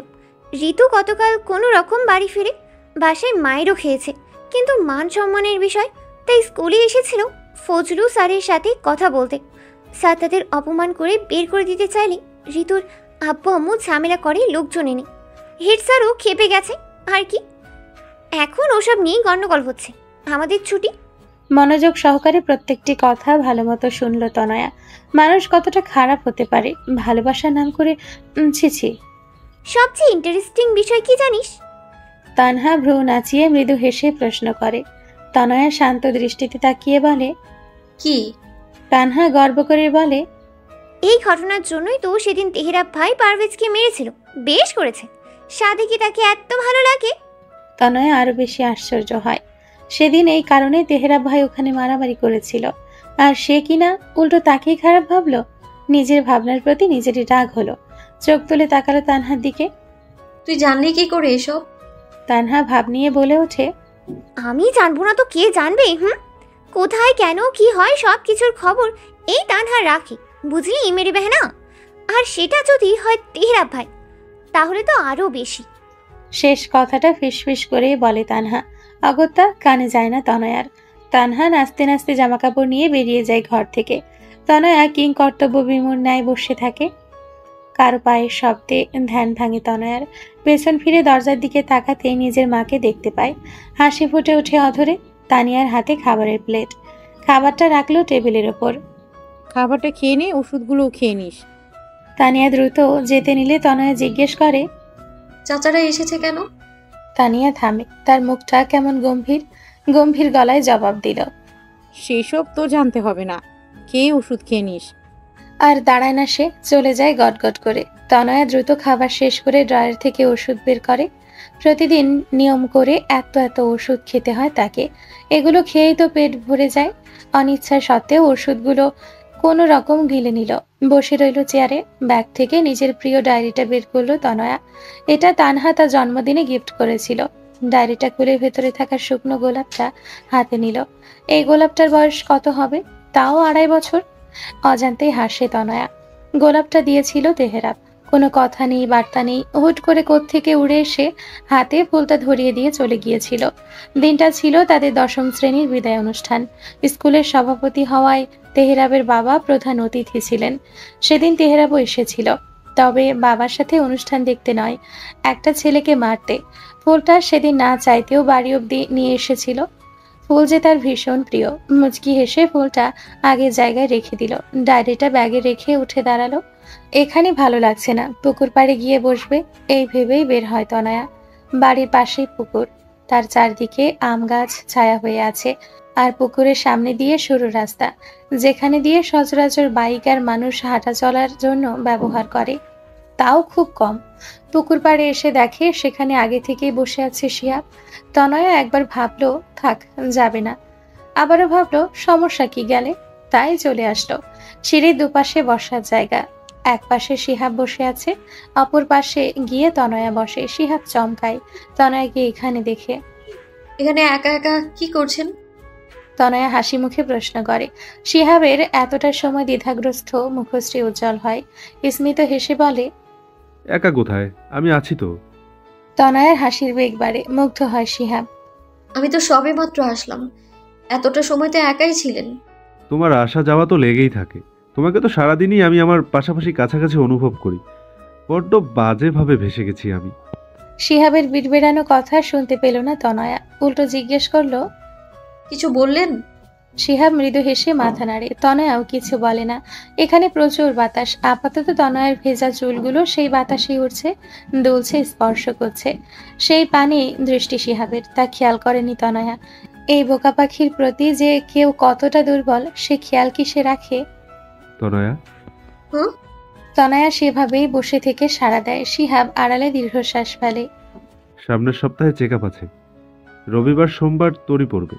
ঋতু গতকাল কোনো রকম বাড়ি ফিরে বাসায় মায়েরও খেয়েছে, কিন্তু মান সম্মানের বিষয়, তাই স্কুলে এসেছিল ফজলু স্যারের সাথে কথা বলতে। স্যার তাদের অপমান করে বের করে দিতে চাইলে ঋতুর আব্বু আম্মু ঝামেলা করে লোকজন এনে। হেড স্যারও খেপে গেছে। আর কি, এখন ওসব নিয়ে গন্ডগোল হচ্ছে। আমাদের ছুটি। মনোযোগ সহকারে প্রত্যেকটি কথা ভালো মতো শুনল তনয়া। মানুষ কতটা খারাপ হতে পারে ভালোবাসার নাম করে। ছিছি। সবচেয়ে ইন্টারেস্টিং বিষয় কি জানিস? তানহা ভ্রু নাচিয়ে মৃদু হেসে প্রশ্ন করে। তনয়া শান্ত দৃষ্টিতে তাকিয়ে বলে, কি? তানহা গর্ব করে বলে, এই ঘটনার জন্যই তো সেদিন তেহরা ভাই পারভেজকে মেরেছিল। বেশ করেছে। সাদে কি তাকে এত ভালো লাগে? তনয়া আরো বেশি আশ্চর্য হয়। সেদিন এই কারণে তেহরা ভাই ওখানে মারামারি করেছিল, আর সে কিনা উল্টো তাকেই খারাপ ভাবলো। নিজের ভাবনার প্রতি নিজেরই রাগ হলো। চোখ তুলে তাকালো তানহার দিকে। তুই জানলি কি করে এসব? তানহা ভাব নিয়ে বলে ওঠে, আমি জানবো না তো কে জানবে? কোথায় কেন কি হয় সব কিছুর খবর এই তানহা রাখি, বুঝলি মেরে বেহনা? আর সেটা যদি হয় তেহরা ভাই, তাহলে তো আরো বেশি। শেষ কথাটা ফিসফিস করে বলে তানহা। অগত্যা কানে যায় না তনয়ার। তানহা নাচতে নাচতে জামাকাপড় নিয়ে বেরিয়ে যায় ঘর থেকে। তনয়া কিং কর্তব্য বিমূর ন্যায় বসে থাকে। কারো পায়ের শব্দে ধ্যান ভাঙে তনয়ার। পেছন ফিরে দরজার দিকে তাকাতে নিজের মাকে দেখতে পায়। হাসি ফুটে ওঠে অধরে। তানিয়ার হাতে খাবারের প্লেট। খাবারটা রাখলো টেবিলের ওপর। খাবারটা খেয়ে নে, ওষুধগুলোও খেয়ে নিস। তানিয়া দ্রুত যেতে নিলে তনয়া জিজ্ঞেস করে, চাচারা এসেছে কেন? তানিয়া থামে। তার মুখটা কেমন গম্ভীর গম্ভীর গলায় জবাব দিল, সেসব তো জানতে হবে না, খেয়ে ওষুধ খেয়ে নিস। আর দাঁড়ায় না সে, চলে যায় গটগট করে। তনয়া দ্রুত খাবার শেষ করে ড্রয়ার থেকে ওষুধ বের করে। প্রতিদিন নিয়ম করে এত এত ওষুধ খেতে হয় তাকে। এগুলো খেয়েই তো পেট ভরে যায়। অনিচ্ছা সত্ত্বেও ওষুধগুলো কোনো রকম গিলে নিল। বসে রইল চেয়ারে। ব্যাগ থেকে নিজের প্রিয় ডায়েরিটা বের করলো তনয়া। এটা তানহা তার জন্মদিনে গিফট করেছিল। ডায়েরিটা খুলে ভেতরে থাকা শুকনো গোলাপটা হাতে নিল। এই গোলাপটার বয়স কত হবে? তাও 2.5 বছর। অজান্তেই হাসে তনয়া। গোলাপটা দিয়েছিল তেহরাব। কোনো কথা নেই, বার্তা নেই। হুট করে কোত্থেকে উড়ে এসে হাতে ফুলটা ধরিয়ে দিয়ে চলে গিয়েছিল। দিনটা ছিল তাদের 10ম শ্রেণীর বিদায় অনুষ্ঠান। স্কুলের সভাপতি হওয়ায় তেহরাবের বাবা প্রধান অতিথি ছিলেন। সেদিন তেহরাবও এসেছিল, তবে বাবার সাথে অনুষ্ঠান দেখতে নয়, একটা ছেলেকে মারতে। ফুলটা সেদিন না চাইতেও বাড়ি অব্দি নিয়ে এসেছিল। ফুল যে তার ভীষণ প্রিয়। মুচকি হেসে ফুলটা আগের জায়গায় রেখে দিল। ডায়েরিটা ব্যাগে রেখে উঠে দাঁড়ালো। এখানে ভালো লাগছে না, পুকুর পাড়ে গিয়ে বসবে এই ভেবেই বের হয় তনয়া। বাড়ির পাশেই পুকুর। তার চারদিকে আম গাছ ছায়া হয়ে আছে, আর পুকুরের সামনে দিয়ে সরু রাস্তা, যেখানে দিয়ে সচরাচর বাইক আর মানুষ হাঁটা চলার জন্য ব্যবহার করে, তাও খুব কম। পুকুর পাড়ে এসে দেখে সেখানে আগে থেকেই বসে আছে শিহাব। তনয়া একবার ভাবলো থাক, যাবে না। আবারও ভাবলো সমস্যা কি গেলে, তাই চলে আসলো। সিঁড়ির দুপাশে বসার জায়গা, এক পাশে শিহাব বসে আছে, অপর পাশে গিয়ে তনয়া বসে। শিহাব চমকায় তনয়াকে এখানে দেখে। এখানে একা একা কি করছেন? তনয়া হাসি মুখে প্রশ্ন করে। শিহাবের এতটা সময় দ্বিধাগ্রস্ত মুখশ্রী উজ্জ্বল হয়। স্মিত হেসে বলে, একা কোথায়, আমি আছি তো। তনয়ার হাসির বেগ বাড়ে, মুগ্ধ হয় শিহাব। আমি তো সবে মাত্র আসলাম, এতটা সময় তো একাই ছিলেন। তোমার আসা যাওয়া তো লেগেই থাকে, তোমাকে তো সারাদিনই আমি আমার পাশাপাশি কাছাকাছি অনুভব করি। বড্ড বাজেভাবে ভেসে গেছি আমি। শিহাবের বিড়বিড়ানো কথা শুনতে পেল না তনয়া, উল্টো জিজ্ঞেস করলো, কিছু বললেন? শিহাব মৃদু হেসে মাথা নাড়ে। তনয়াও কিছু বলে না। এখানে প্রচুর বাতাস, আপাতত তনয়ার ভেজা চুলগুলো সেই বাতাসে উঠছে, দুলছে, স্পর্শ করছে। সেই পানি দৃষ্টি শিহাবের, তা খেয়াল করেনি তনয়া। এই বোকা পাখির প্রতি যে কেউ কতটা দুর্বল সে খেয়াল কি সে রাখে? তনয়া। তনয়া সেভাবেই বসে থেকে সাড়া দেয়। শিহাব আড়ালে দীর্ঘশ্বাস ফেলে। সামনের সপ্তাহে চেক আপ আছে, রবিবার সোমবার তরি পড়বে।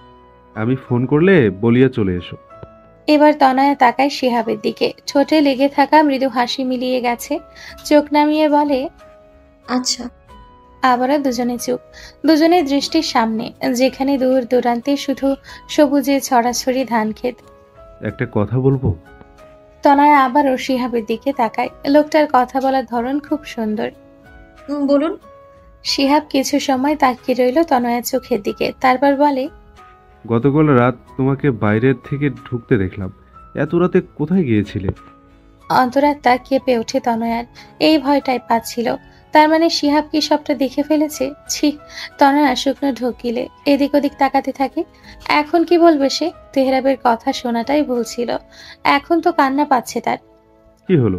আমি ফোন করলে বলিয়া চলে এসো। এবার তনয়া তাকায় শিহাবের দিকে, ঠোঁটে লেগে থাকা মৃদু হাসি মিলিয়ে গেছে। চোখ নামিয়ে বলে, আচ্ছা। আবারও দুজনে চুপ, দুজনের দৃষ্টির সামনে, যেখানে দূর দূরান্তে শুধু সবুজে ছড়াছড়ি ধান ক্ষেত। একটা কথা বলবো? তনয়া আবারও শিহাবের দিকে তাকায়। লোকটার কথা বলার ধরন খুব সুন্দর। বলুন। শিহাব কিছু সময় তাকিয়ে রইল তনয়ার চোখের দিকে, তারপর বলে, গতকাল রাত তোমাকে বাইরের থেকে ঢুকতে দেখলাম, এত রাতে কোথায় গিয়েছিলে? অন্তরাত্মা কেঁপে ওঠে তনয়ার, এই ভয়টাই পাচ্ছিল। তার মানে শিহাব কি সবটা দেখে ফেলেছে? ছি! তনয়া শুকনো ঢোক গিলে এদিক ওদিক তাকাতে থাকে। এখন কি বলবে সে? তেহরাবের কথা শোনাটাই ভুল ছিল। এখন তো কান্না পাচ্ছে তার। কি হলো?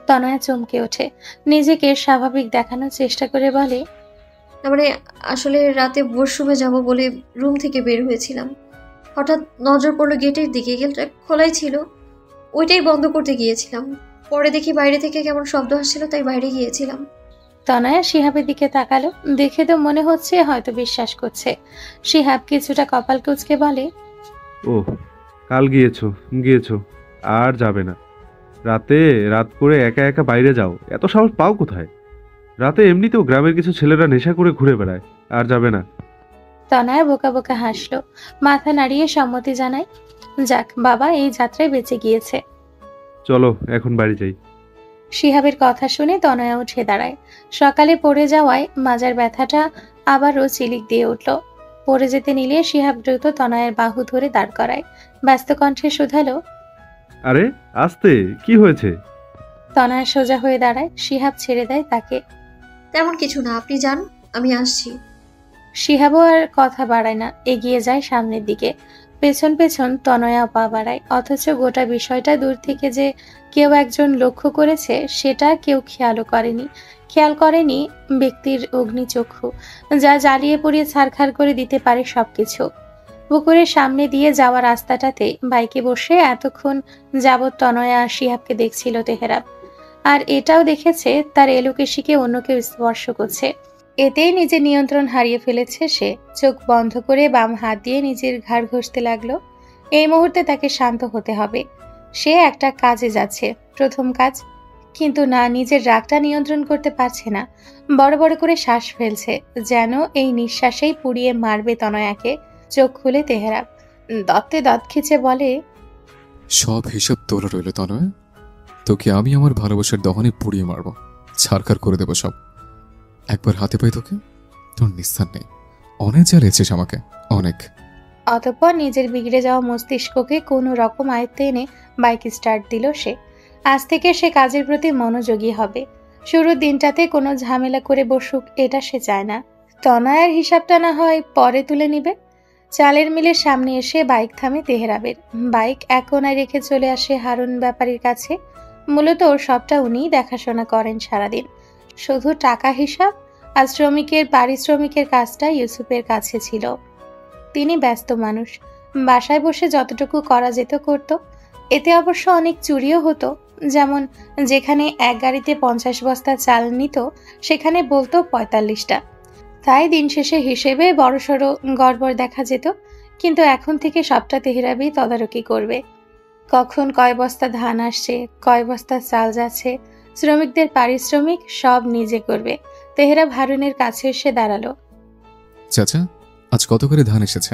তনয়া চমকে ওঠে, নিজেকে স্বাভাবিক দেখানোর চেষ্টা করে বলে, মানে আসলে রাতে ওয়াশরুমে যাব বলে রুম থেকে বের হয়েছিলাম, হঠাৎ নজর পড়লো গেটের দিকে, গেটটা খোলাই ছিল, ওইটাই বন্ধ করতে গিয়েছিলাম। পরে দেখি বাইরে থেকে কেমন শব্দ আসছিল, তাই বাইরে গিয়েছিলাম। তনয়া শিহাবের দিকে তাকালো, দেখে তো মনে হচ্ছে হয়তো বিশ্বাস করছে। শিহাব কিছুটা কপাল কুঁচকে বলে, ও কাল গিয়েছো আর যাবে না। রাত করে একা একা বাইরে যাও, এত সাহস পাও কোথায়? রাতে এমনিতেও গ্রামের কিছু ছেলেরা নেশা করে ঘুরে বেড়ায়, আর যাবে না। তনয়া বোকা বোকা হাসলো, মাথা নাড়িয়ে সম্মতি জানায়। যাক বাবা, এই যাত্রায় বেঁচে গিয়েছে। চলো এখন বাড়ি যাই। শিহাবের কথা শুনে তনয়া উঠে দাঁড়ায়। সকালে পড়ে যাওয়ায় মাজার ব্যথাটা আবারও চিলিক দিয়ে উঠল। পড়ে যেতে নিলে শিহাব দ্রুত তনয়ের বাহু ধরে দাঁড় করায়। ব্যস্ত কণ্ঠে শুধালো, আরে আস্তে, কি হয়েছে? তনয়া সোজা হয়ে দাঁড়ায়। শিহাব ছেড়ে দেয় তাকে। তেমন কিছু না, আপনি যান, আমি আসছি। শিহাবও আর কথা বাড়ায় না, এগিয়ে যায় সামনের দিকে। পেছন পেছন তনয়া পা বাড়ায়। অথচ গোটা বিষয়টা দূর থেকে যে কেউ একজন লক্ষ্য করেছে সেটা কেউ খেয়াল করেনি ব্যক্তির অগ্নিচক্ষু, যা জ্বালিয়ে পুড়িয়ে ছারখার করে দিতে পারে সবকিছু। পুকুরের সামনে দিয়ে যাওয়া রাস্তাটাতে বাইকে বসে এতক্ষণ যাবৎ তনয়া আর শিহাবকে দেখছিল তেহরাব, আর এটাও দেখেছে তার এলোকেশিকে অন্য কেউ স্পর্শ করছে। এতেই নিজের নিয়ন্ত্রণ হারিয়ে ফেলেছে সে। চোখ বন্ধ করে বাম হাত দিয়ে নিজের ঘাড় ঘষতে লাগলো। এই মুহূর্তে তাকে শান্ত হতে হবে। সে একটা কাজে যাচ্ছে, প্রথম কাজ। কিন্তু না, নিজের রাগটা নিয়ন্ত্রণ করতে পারছে না। বড় বড় করে শ্বাস ফেলছে, যেন এই নিঃশ্বাসেই পুড়িয়ে মারবে তনয়াকে। চোখ খুলে তেহরাব দত্তে দত খিচে বলে, সব হিসাব তোলা রইল তনয়া, তোকে আমি আমার ভালোবাসার দহনে পুড়িয়ে মারবো, ছারখার করে দেবো সব। একবার হাতে পাই তোকে, তোর নিস্তার নেই। অনেক জ্বালিয়েছিস আমাকে, অনেক। অতঃপর নিজের বিগড়ে যাওয়া মস্তিষ্ককে কোনো রকম আয়ত্তে এনে বাইক স্টার্ট দিল সে। আজ থেকে সে কাজের প্রতি মনোযোগী হবে। শুরুর দিনটাতে কোনো ঝামেলা করে বসুক, এটা সে চায় না। তনয়ার হিসাবটা না হয় পরে তুলে নিবে। চালের মিলের সামনে এসে বাইক থামে তেহরাবের। বাইক এক কোনায় রেখে চলে আসে হারুন ব্যাপারীর কাছে। মূলত ওর সবটা উনিই দেখাশোনা করেন সারাদিন। শুধু টাকা হিসাব আর শ্রমিকের পারিশ্রমিকের কাজটা ইউসুফের কাছে ছিল। তিনি ব্যস্ত মানুষ, বাসায় বসে যতটুকু করা যেত করত। এতে অবশ্য অনেক চুরিও হতো, যেমন যেখানে এক গাড়িতে 50 বস্তা চাল নিত সেখানে বলতো 45টা। তাই দিন শেষে হিসেবে বড়সড় গড়বড় দেখা যেত। কিন্তু এখন থেকে সবটা তেহরাবই তদারকি করবে। কখন কয় বস্তা ধান আসছে, কয় বস্তা চাল যাচ্ছে, শ্রমিকদের পারিশ্রমিক সব নিজে করবে। তেহরাব হারুনের কাছে এসে দাঁড়ালো। চাচা, আজ কত করে ধান এসেছে?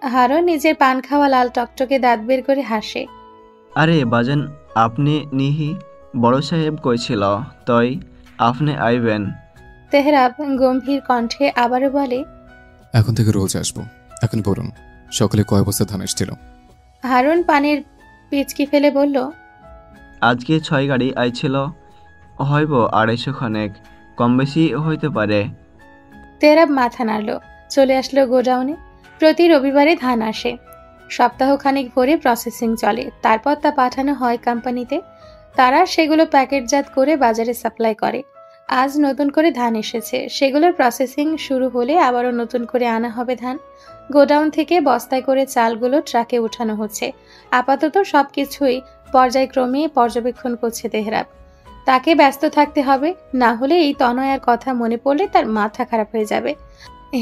হারুন নিজের পান খাওয়া লাল টকটকে দাঁত বের করে হাসে। আরে বাজান, আপনি নিহি বড় সাহেব কইছিল তই আপনি আইবেন। তেহরাব গম্ভীর কণ্ঠে আবারও বলে, এখন থেকে রোজ আসবো। এখন বলুন, সকালে কয় বস্তা ধান এসেছিল? হারুন পানের পিচকি ফেলে বলল, আজকে 6 গাড়ি আইছিল, হইব 250 খানেক, কম বেশি হইতে পারে। তেহরাব মাথা নাড়ল। চলে আসলো গোডাউনে। প্রতি রবিবারে ধান আসে, সপ্তাহখানেক ভরে প্রসেসিং চলে, তারপর তা পাঠানো হয় কোম্পানিতে। তারা সেগুলো প্যাকেটজাত করে বাজারে সাপ্লাই করে। আজ নতুন করে ধান এসেছে, সেগুলোর প্রসেসিং শুরু হলে আবারও নতুন করে আনা হবে ধান। গোডাউন থেকে বস্তায় করে চালগুলো ট্রাকে উঠানো হচ্ছে। আপাতত সবকিছুই পর্যায়ক্রমে পর্যবেক্ষণ করছে তেহরাব। তাকে ব্যস্ত থাকতে হবে, না হলে এই তনয়ার কথা মনে পড়লে তার মাথা খারাপ হয়ে যাবে।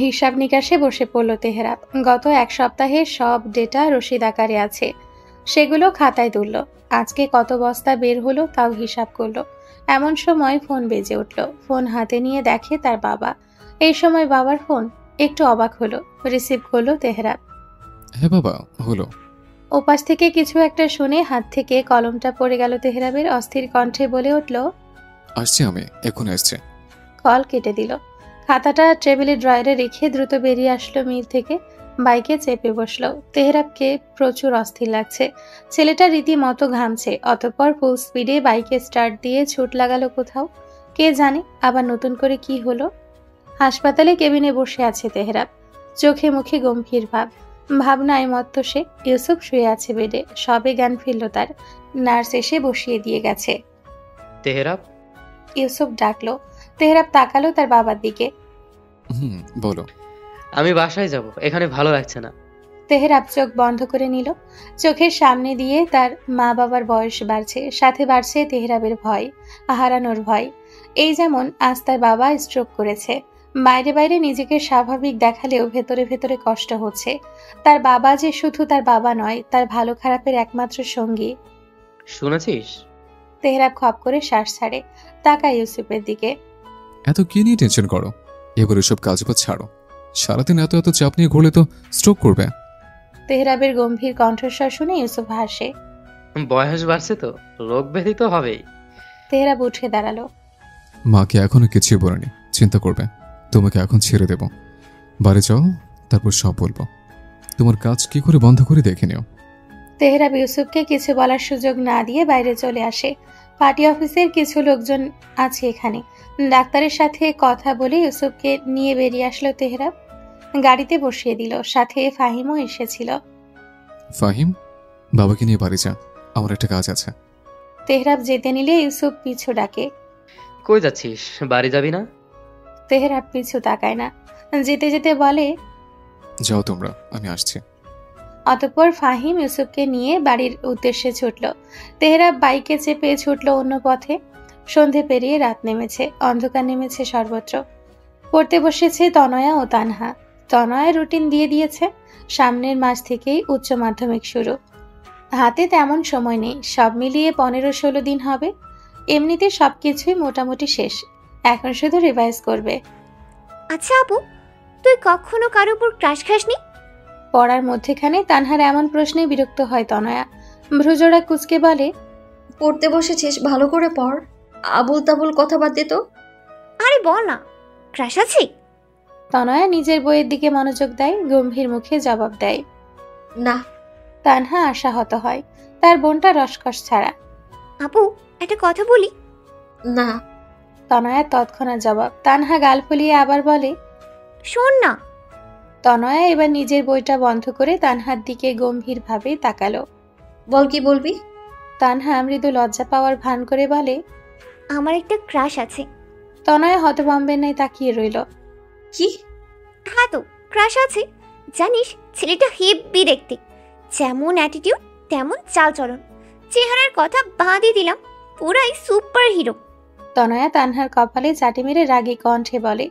হিসাব নিকাশে বসে পড়ল তেহরাব। গত 1 সপ্তাহে সব ডেটা রসিদ আকারে আছে, সেগুলো খাতায় তুলল। আজকে কত বস্তা বের হলো তাও হিসাব করলো। এমন সময় ফোন বেজে উঠল। ফোন হাতে নিয়ে দেখে তার বাবা। এই সময় বাবার ফোন। একটু অবাক হলো, রিসিভ করলো তেহরাব। হ্যাঁ বাবা, হলো। ওপাশ থেকে কিছু একটা শুনে হাত থেকে কলমটা পড়ে গেল তেহরাবের। অস্থির কণ্ঠে বলে উঠল, আসছি আমি, এখন আসছে। কল কেটে দিল। খাতাটা টেবিলের ড্রয়ারে রেখে দ্রুত বেরিয়ে আসলো মিল থেকে। বাইকে চেপে বসলো। তেহরাবকে প্রচুর অস্থির লাগছে। ছেলেটা রীতিমতো ঘামছে। অতঃপর ফুল স্পিডে বাইকে স্টার্ট দিয়ে ছুট লাগালো কোথাও। কে জানে আবার নতুন করে কি হলো। হাসপাতালে কেবিনে বসে আছে তেহরাব। চোখে মুখে গম্ভীর ভাব, ভাবনায় মত্ত সে। ইউসুফ শুয়ে আছে বেডে, সবে জ্ঞান ফিরল তার। নার্স এসে বসিয়ে দিয়ে গেছে। তেহরাব, ইউসুফ ডাকলো। তেহরাব তাকালো তার বাবার দিকে। বলো। আমি বাসায় যাব, এখানে ভালো লাগছে না। তেহরাব চোখ বন্ধ করে নিল। চোখের সামনে দিয়ে তার মা বাবার বয়স বাড়ছে, সাথে বাড়ছে তেহরাবের ভয়, হারানোর ভয়। এই যেমন আজ তার বাবা স্ট্রোক করেছে। বাইরে বাইরে নিজেকে স্বাভাবিক দেখালেও ভেতরে ভেতরে কষ্ট হচ্ছে। তার বাবা যে শুধু তার বাবা নয়, তার ভালো খারাপের একমাত্র সঙ্গী। শুনেছিস? তেহরাব খপ করে শ্বাস ছাড়ে, তাকায় ইউসুফের দিকে। এত কি নিয়ে টেনশন করো? এবার এসব কাজ বাজ ছাড়ো। সারাদিন এত এত চাপ নিয়ে ঘুরলে তো স্ট্রোক করবে। তেহরাবের গম্ভীর কণ্ঠস্বর শুনে ইউসুফ হাসে। বয়স বাড়ছে তো, রোগ ব্যাধি তো হবেই। তেহরাব উঠে দাঁড়ালো। মাকে এখনো কিছুই বলেনি, চিন্তা করবে। তোমাকে এখন ছেড়ে দেব, বাড়ি যাও, তারপর সব বলবো। তোমার কাজ কি করে বন্ধ করে দেখে নিও। তেহরাব ইউসুফকে কিছু বলার সুযোগ না দিয়ে বাইরে চলে আসে। পার্টি অফিসের কিছু লোকজন আছে এখানে। ডাক্তারের সাথে কথা বলে ইউসুফকে নিয়ে বেরিয়ে আসলো তেহরাব। গাড়িতে বসিয়ে দিল, সাথে ফাহিমও এসেছিল। ফাহিম, বাবাকে নিয়ে বাড়ি যা, আমার একটা কাজ আছে। তেহরাব যেতে নিলে ইউসুফ পিছু ডাকে। কই যাচ্ছিস? বাড়ি যাবি না? তেহরাব পিছু তাকায় না, যেতে যেতে বলে, যাও তোমরা, আমি আসছি। অতঃপর ফাহিম ইউসুফকে নিয়ে বাড়ির উদ্দেশ্যে ছুটল। তেহরাব বাইকে চেপে ছুটল অন্য পথে। সন্ধে পেরিয়ে রাত নেমেছে, অন্ধকার নেমেছে সর্বত্র। পড়তে বসেছে তনয়া ও তানহা। তনয়া রুটিন দিয়ে দিয়েছে, সামনের মাস থেকেই উচ্চ মাধ্যমিক শুরু। হাতে তেমন সময় নেই, সব মিলিয়ে 15-16 দিন হবে। এমনিতে সবকিছুই মোটামুটি শেষ, এখন শুধু রিভাইজ করবে। আচ্ছা আপু, তুই কখনো কারোর উপর ক্রাশ খাসনি? পড়ার মধ্যেখানে তানহার এমন প্রশ্নে বিরক্ত হয় তনয়া। ভ্রুজোড়া কুচকে বলে, পড়তে বসেছিস, ভালো করে পড়, আবুল তাবুল কথা বাদ দে তো। আরে বল না, ক্রাশ আছে? তনয়া নিজের বইয়ের দিকে মনোযোগ দেয়, গম্ভীর মুখে জবাব দেয়, না। তানহা আশাহত হয়, তার বোনটা রসকস ছাড়া। আপু, একটা কথা বলি। না। তনয়া তৎক্ষণাৎ জবাব। তানহা গাল ফুলিয়ে আবার বলে, শোন না। তনয়া এবার নিজের বইটা বন্ধ করে তানহার দিকে গম্ভীরভাবে তাকালো। বল, কি বলবি? তানহা মৃদু লজ্জা পাওয়ার ভান করে বলে, আমার একটা ক্রাশ আছে। তনয়া হতভম্বের ন্যায় তাকিয়ে রইল। কি? হ্যাঁ তো ক্রাশ আছে। জানিস ছেলেটা হেব্বি দেখতে, যেমন অ্যাটিটিউড তেমন চালচলন, চেহারার কথা বাদই দিলাম, পুরাই সুপার হিরো। তনয়া তানহার কপালে চাটি মেরে রাগী কণ্ঠে বলে।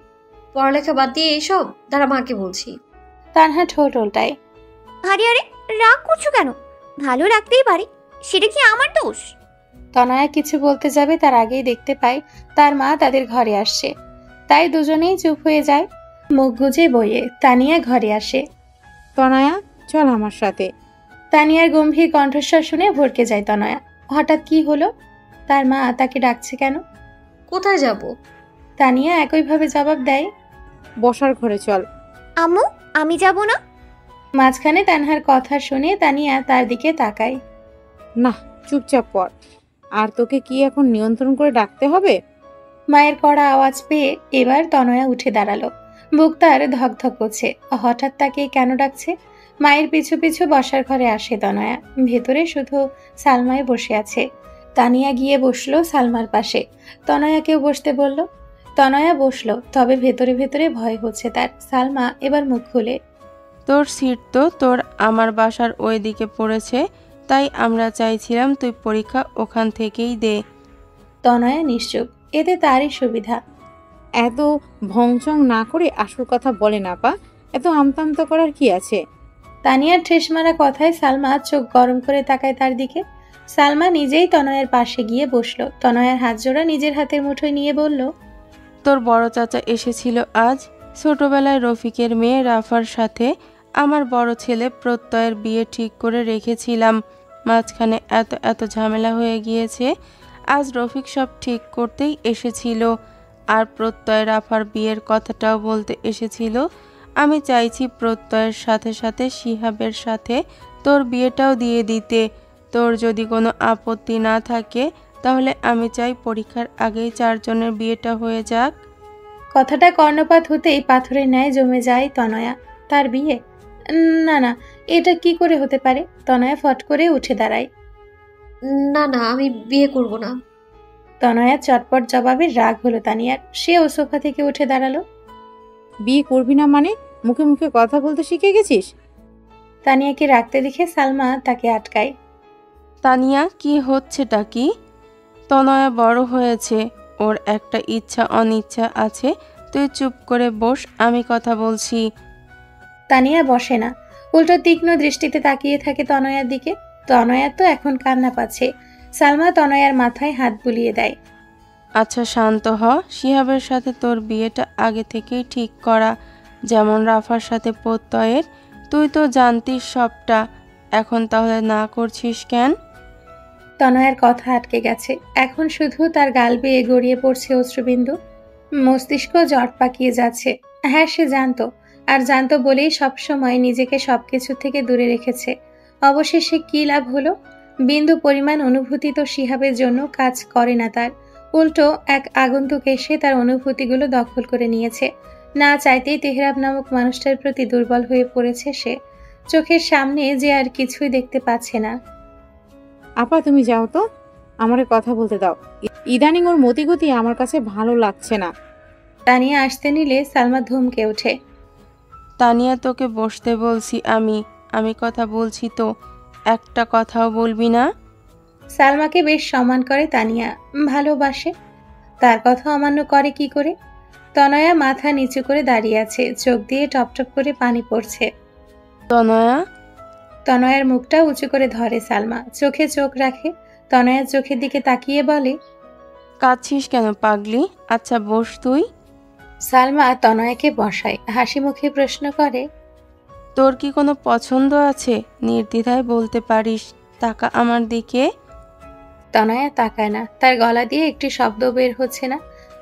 পড়ালেখা বাদ দিয়ে এইসব দাঁড়া, মাকে বলছি। তানহা ঠোঁট উল্টায়। আরে আরে রাগ করছো কেন? ভালো লাগতেই পারে, সেটা কি আমার দোষ? তনয়া কিছু বলতে যাবে তার আগেই দেখতে পায় তার মা তাদের ঘরে আসছে, তাই দুজনেই চুপ হয়ে যায়। মুখ গুজে বইয়ে তানিয়া ঘরে আসে। তনয়া চল আমার সাথে। তানিয়ার গম্ভীর কণ্ঠস্বর শুনে ভড়কে যায় তনয়া। হঠাৎ কি হলো? তার মা তাকে ডাকছে কেন? কোথায় যাব? তানিয়া একইভাবে জবাব দেয়। বসার ঘরে চল। আম্মু আমি যাব না। মাঝখানে তানহার কথা শুনে তানিয়া তার দিকে তাকায়। না চুপচাপ পড়। আর তোকে কি এখন নিয়ন্ত্রণ করে ডাকতে হবে? মায়ের কড়া আওয়াজ পেয়ে এবার তনয়া উঠে দাঁড়ালো। বুক তার ধকধক করছে। হঠাৎ তাকে কেন ডাকছে? মায়ের পিছু পিছু বসার ঘরে আসে তনয়া। ভেতরে শুধু সালমাই বসে আছে। তানিয়া গিয়ে বসলো সালমার পাশে। তনয়াকেও বসতে বলল। তনয়া বসলো, তবে ভেতরে ভেতরে ভয় হচ্ছে তার। সালমা এবার মুখ খুলে। তোর সিট তো তোর আমার বাসার ওই দিকে পড়েছে, তাই আমরা চাইছিলাম তুই পরীক্ষা ওখান থেকেই দে। তনয়া নিশ্চুপ, এতে তারই সুবিধা। এত ভংচং না করে আসল কথা বলে না পা, এত আমতামতা করার কি আছে? তানিয়ার ঠেস মারা কথায় সালমা চোখ গরম করে তাকায় তার দিকে। সালমা নিজেই তনয়ার পাশে গিয়ে বসলো। তনয়ার হাত জোড়া নিজের হাতের মুঠোয় নিয়ে বলল। তোর বড় চাচা এসেছিল আজ। ছোটবেলায় রফিকের মেয়ে রাফার সাথে আমার বড় ছেলে প্রত্যয়ের বিয়ে ঠিক করে রেখেছিলাম। মাঝখানে এত ঝামেলা হয়ে গিয়েছে। আজ রফিক সব ঠিক করতেই এসেছিল, আর প্রত্যয় রাফার বিয়ের কথাটাও বলতে এসেছিল। আমি চাইছি প্রত্যয়ের সাথে সাথে শিহাবের সাথে তোর বিয়েটাও দিয়ে দিতে। তোর যদি কোনো আপত্তি না থাকে তাহলে আমি চাই পরীক্ষার আগেই 4 জনের বিয়েটা হয়ে যাক। কথাটা কর্ণপাত হতেই পাথরের ন্যায় জমে যায় তনয়া। তার বিয়ে? না না, এটা কি করে হতে পারে? তনয়া ফট করে উঠে দাঁড়ায়। না না, আমি বিয়ে করব না। তনয়ার চটপট জবাবে রাগ হলো তানিয়ার। সেও সোফা থেকে উঠে দাঁড়ালো। বিয়ে করবি না মানে? মুখে মুখে কথা বলতে শিখে গেছিস? তানিয়াকে রাখতে দেখে সালমা তাকে আটকায়। তানিয়া কি হচ্ছেটা কি? তনয়া বড় হয়েছে, ওর একটা ইচ্ছা অনিচ্ছা আছে। তুই চুপ করে বস, আমি কথা বলছি। তানিয়া বসে না, উল্টো তীক্ষ্ণ দৃষ্টিতে তাকিয়ে থাকে তনয়ার দিকে। তনয়া তো এখন কান্না পাচ্ছে। সালমা তনয়ার মাথায় হাত বুলিয়ে দেয়। আচ্ছা শান্ত হ। শিহাবের সাথে তোর বিয়েটা আগে থেকেই ঠিক করা, যেমন রাফার সাথে প্রত্যয়ের। তুই তো জানতিস সবটা, এখন তাহলে না করছিস কেন? তনয়ার কথা আটকে গেছে। এখন শুধু তার গাল বেয়ে গড়িয়ে পড়ছে অশ্রুবিন্দু। মস্তিষ্ক জট পাকিয়ে যাচ্ছে। হ্যাঁ, সে জানতো, আর জানতো বলেই সবসময় নিজেকে সবকিছু থেকে দূরে রেখেছে। অবশেষে কি লাভ হলো? বিন্দু পরিমাণ অনুভূতি তো শিহাবের জন্য কাজ করে না তার। উল্টো এক আগন্তুক এসে তার অনুভূতিগুলো দখল করে নিয়েছে। না চাইতেই তেহরাব নামক মানুষটার প্রতি দুর্বল হয়ে পড়েছে সে। চোখের সামনে যে আর কিছুই দেখতে পাচ্ছে না। আপা তুমি যাও তো, আমারে কথা বলতে দাও। ইদানিং ওর মতিগতি আমার কাছে ভালো লাগছে না। তানিয়া আসতে নিলে সালমা ধমকে ওঠে। তানিয়া তোকে বসতে বলছি আমি কথা বলছি তো, একটা কথাও বলবি না? সালমাকে বেশ সম্মান করে তানিয়া, ভালোবাসে। তার কথা অমান্য করে কি করে? তনয়া মাথা নিচু করে দাঁড়িয়ে আছে, চোখ দিয়ে টপটপ করে পানি পড়ছে। তনয়ার মুখটা উঁচু করে ধরে সালমা, চোখে চোখ রাখে। তনয়ার চোখের দিকে তাকিয়ে বলে, কাঁদছিস কেন পাগলি? আচ্ছা বস তুই। সালমা তনয়াকে বসায়, হাসি মুখে প্রশ্ন করে, তোর কি কোনো পছন্দ আছে? নির্দ্বিধায় বলতে পারিস, তাকা আমার দিকে। তনয়া তাকায় না, তার গলা দিয়ে একটি শব্দ বের হচ্ছে না।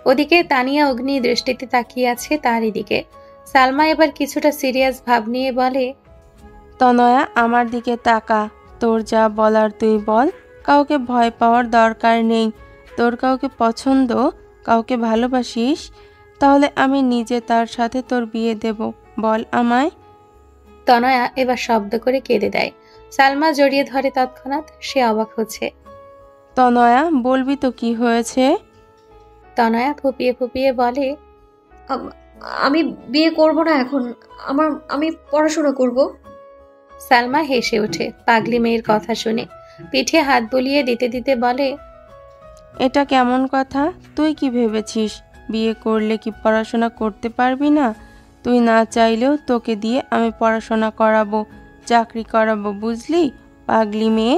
ওদিকে তানিয়া অগ্নি দৃষ্টিতে তাকিয়ে আছে তারই দিকে। সালমা এবার কিছুটা সিরিয়াস ভাব নিয়ে বলে, তনয়া আমার দিকে তাকা, তোর যা বলার তুই বল। কাউকে ভয় পাওয়ার দরকার নেই। তোর কাউকে পছন্দ, কাউকে ভালোবাসিস, তাহলে আমি নিজে তার সাথে তোর বিয়ে দেব, বল আমায়। তনয়া এবার শব্দ করে কেঁদে দেয়। সালমা জড়িয়ে ধরে তৎক্ষণাৎ, সে অবাক হচ্ছে। তনয়া বলবি তো কি হয়েছে? তনয়া ফুপিয়ে ফুপিয়ে বলে, আমি বিয়ে করব না এখন, আমি পড়াশোনা করব। সালমা হেসে ওঠে পাগলি মেয়ের কথা শুনে, পিঠে হাত বুলিয়ে দিতে দিতে বলে, এটা কেমন কথা? তুই কি ভেবেছিস বিয়ে করলে কি পড়াশোনা করতে পারবি না? তুই না চাইলেও তোকে দিয়ে আমি পড়াশোনা করাবো, চাকরি করাবো, বুঝলি পাগলি মেয়ে?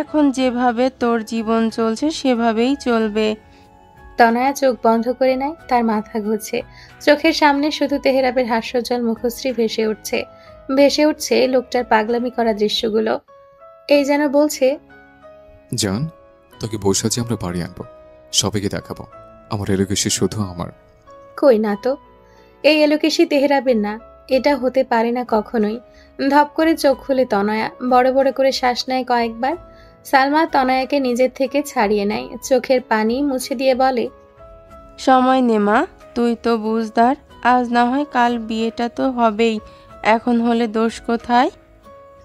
এখন যেভাবে তোর জীবন চলছে সেভাবেই চলবে। তনয়া চোখ বন্ধ করে নেয়, তার মাথা ঘুরছে, চোখের সামনে শুধু তেহরাবের হাস্যজ্জ্বল মুখশ্রী ভেসে উঠছে লোকটার পাগলামি করা দৃশ্যগুলো। এই যেন বলছে, জান, তোকে বসে যে আমরা বাড়ি আনবো, সবাইকে দেখাবো আমার এলোকেশি শুধু আমার। কই না তো, এই এলোকেশি তেহরাবের না, এটা হতে পারে না কখনোই। ধপ করে চোখ খুলে তনয়া, বড় বড় করে শ্বাস নেয় কয়েকবার। সালমা তনয়াকে নিজের থেকে ছাড়িয়ে নেয়, চোখের পানি মুছে দিয়ে বলে, সময় নে মা, তুই তো বুঝদার, আজ না হয় কাল বিয়েটা তো হবেই, এখন হলে দোষ কোথায়?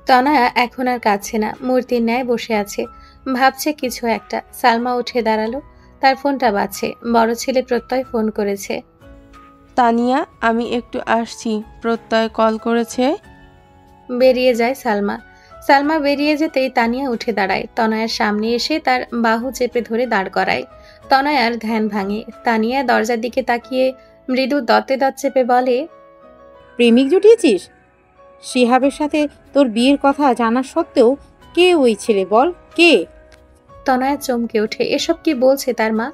তনয়া এখন আর কাঁদছে না, মূর্তির ন্যায় বসে আছে, ভাবছে কিছু একটা। সালমা উঠে দাঁড়ালো, তার ফোনটা বাজছে, বড় ছেলে প্রত্যয় ফোন করেছে। তানিয়া, আমি একটু আসছি, প্রত্যয় কল করেছে। বেরিয়ে যায় সালমা বেরিয়ে যেতেই তানিয়া উঠে দাঁড়ায়, তনয়ার সামনে এসে তার বাহু চেপে ধরে দাঁড় করায়। তনয়ার ধ্যান ভাঙে, তানিয়া দরজার দিকে তাকিয়ে মৃদু দত্তে দত চেপে বলে, প্রেমিক জুটিয়েছিস? শিহাবের সাথে তোর বিয়ের কথা জানা সত্ত্বেও কে ওই ছেলে, বল কে? তনয়া চমকে ওঠে, এসব কি বলছে তার মা?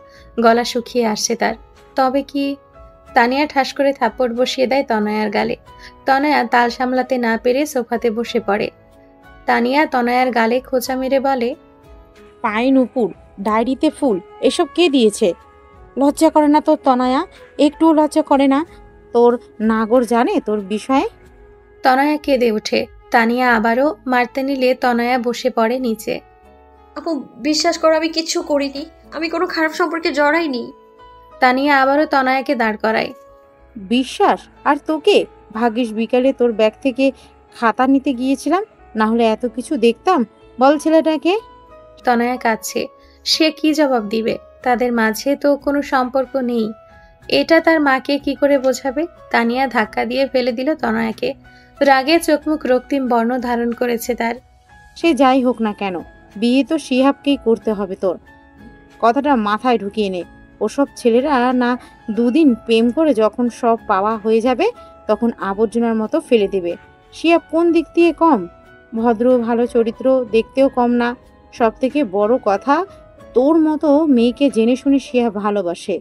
গলা শুকিয়ে আসছে তার। তবে কি? তানিয়া ঠাস করে থাপ্পড় বসিয়ে দেয় তনয়ার গালে। তনয়া তাল সামলাতে না পেরে সোফাতে বসে পড়ে। তানিয়া তনয়ার গালে খোঁচা মেরে বলে, পায়ে নুপুর, ডায়েরিতে ফুল, এসব কে দিয়েছে? লজ্জা করে না তোর তনয়া? একটুও লজ্জা করে না? তোর নাগর জানে তোর বিষয়ে? তনয়া কেঁদে ওঠে। তানিয়া আবারও মারতে নিলে তনয়া বসে পড়ে নিচে। আপু বিশ্বাস করো, আমি কিচ্ছু করিনি, আমি কোনো খারাপ সম্পর্কে জড়াইনি। তানিয়া আবারও তনয়াকে দাঁড় করায়। বিশ্বাস? আর তোকে? ভাগ্যিস বিকালে তোর ব্যাগ থেকে খাতা নিতে গিয়েছিলাম, না হলে এত কিছু দেখতাম। বল ছেলেটাকে। তনয়া কাঁদছে, সে কি জবাব দিবে? তাদের মাঝে তো কোনো সম্পর্ক নেই, এটা তার মাকে কি করে বোঝাবে? তানিয়া ধাক্কা দিয়ে ফেলে দিল তনয়াকে। রাগে চোখমুখ রক্তিম বর্ণ ধারণ করেছে তার। সে যাই হোক না কেন, বিয়ে তো শিহাবকেই করতে হবে তোর। কথাটা মাথায় ঢুকিয়ে নে। ওসব ছেলেরা না দুদিন প্রেম করে যখন সব পাওয়া হয়ে যাবে তখন আবর্জনার মতো ফেলে দেবে। শিহাব কোন দিক দিয়ে কম? ভদ্র, ভালো চরিত্র, দেখতেও কম না। সব থেকে বড় কথা, তোর মতো মেয়েকে জেনে শুনে শিহাব ভালোবাসে।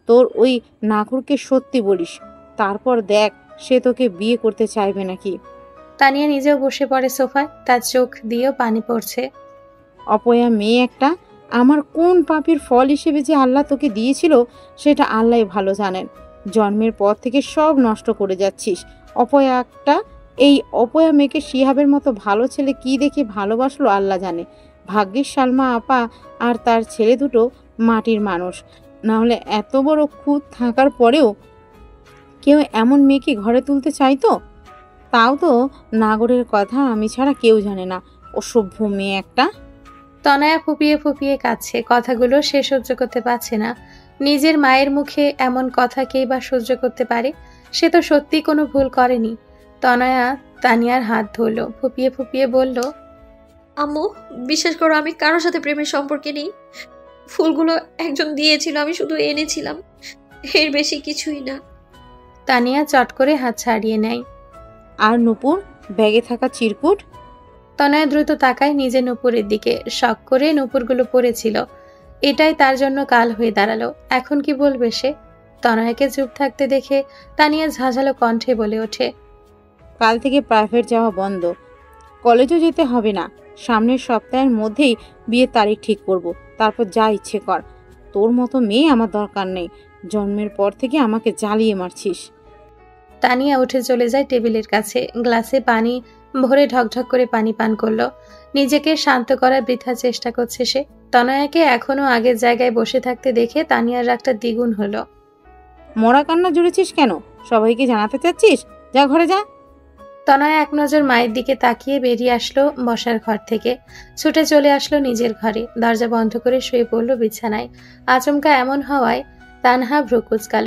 তোর ওই নাকুরকে সত্যি বলিস, তারপর দেখ সে তোকে বিয়ে করতে চাইবে নাকি। তানিয়া নিজেও বসে পড়ে সোফায়, তার চোখ দিয়েও পানি পড়ছে। অপয়া মেয়ে একটা। আমার কোন পাপের ফল হিসেবে যে আল্লাহ তোকে দিয়েছিল সেটা আল্লাহ ভালো জানেন। জন্মের পর থেকে সব নষ্ট করে যাচ্ছিস। অপয়া একটা। এই অপয়া মেয়েকে শিহাবের মতো ভালো ছেলে কি দেখে ভালোবাসলো আল্লাহ জানে। ভাগ্যিস সালমা আপা আর তার ছেলে দুটো মাটির মানুষ, না হলে এত বড় খুঁত থাকার পরেও কেউ এমন মেয়েকে ঘরে তুলতে চাইতো? তাও তো নাগরের কথা আমি ছাড়া কেউ জানে না। অসভ্য মেয়ে একটা। তনয়া ফুপিয়ে ফুপিয়ে কাঁদছে, কথাগুলো সে সহ্য করতে পারছে না। নিজের মায়ের মুখে এমন কথা কেই বা সহ্য করতে পারে? সে তো সত্যি কোনো ভুল করেনি। তনয়া তানিয়ার হাত ধরল, ফুপিয়ে ফুপিয়ে বলল, আম্মু বিশ্বাস করো, আমি কারোর সাথে প্রেমের সম্পর্কে নেই। ফুলগুলো একজন দিয়েছিল, আমি শুধু এনেছিলাম, এর বেশি কিছুই না। তানিয়া চট করে হাত ছাড়িয়ে নেয়। আর নুপুর, ব্যাগে থাকা চিরকুট? তনয়া দ্রুত তাকায় নিজের নুপুরের দিকে। শখ করে নুপুরগুলো পড়েছিল, এটাই তার জন্য কাল হয়ে দাঁড়ালো। এখন কি বলবে সে? তনয়াকে চুপ থাকতে দেখে তানিয়া ঝাঁঝালো কণ্ঠে বলে ওঠে, কাল থেকে প্রাইভেট যাওয়া বন্ধ, কলেজও যেতে হবে না। সামনের সপ্তাহের মধ্যেই বিয়ের তারিখ ঠিক করব, তারপর যা ইচ্ছে কর। তোর মতো মেয়ে আমার দরকার নেই। জন্মের পর থেকে আমাকে জ্বালিয়ে মারছিস। তানিয়া উঠে চলে যায় টেবিলের কাছে, গ্লাসে পানি ভরে ঢকঢক করে পানি পান করলো। নিজেকে শান্ত করার বৃথা চেষ্টা করছে সে। তনয়াকে এখনো আগের জায়গায় বসে থাকতে দেখে তানিয়ার রাগটা দ্বিগুণ হলো। মরা কান্না জুড়েছিস কেন? সবাইকে জানাতে চাচ্ছিস? যা ঘরে যা। তনয়া এক নজর মায়ের দিকে তাকিয়ে বেরিয়ে আসলো বসার ঘর থেকে। ছুটে চলে আসলো নিজের ঘরে, দরজা বন্ধ করে শুয়ে পড়ল বিছানায়। আচমকা এমন হওয়ায় তানহা ভ্রু কুঁচকাল।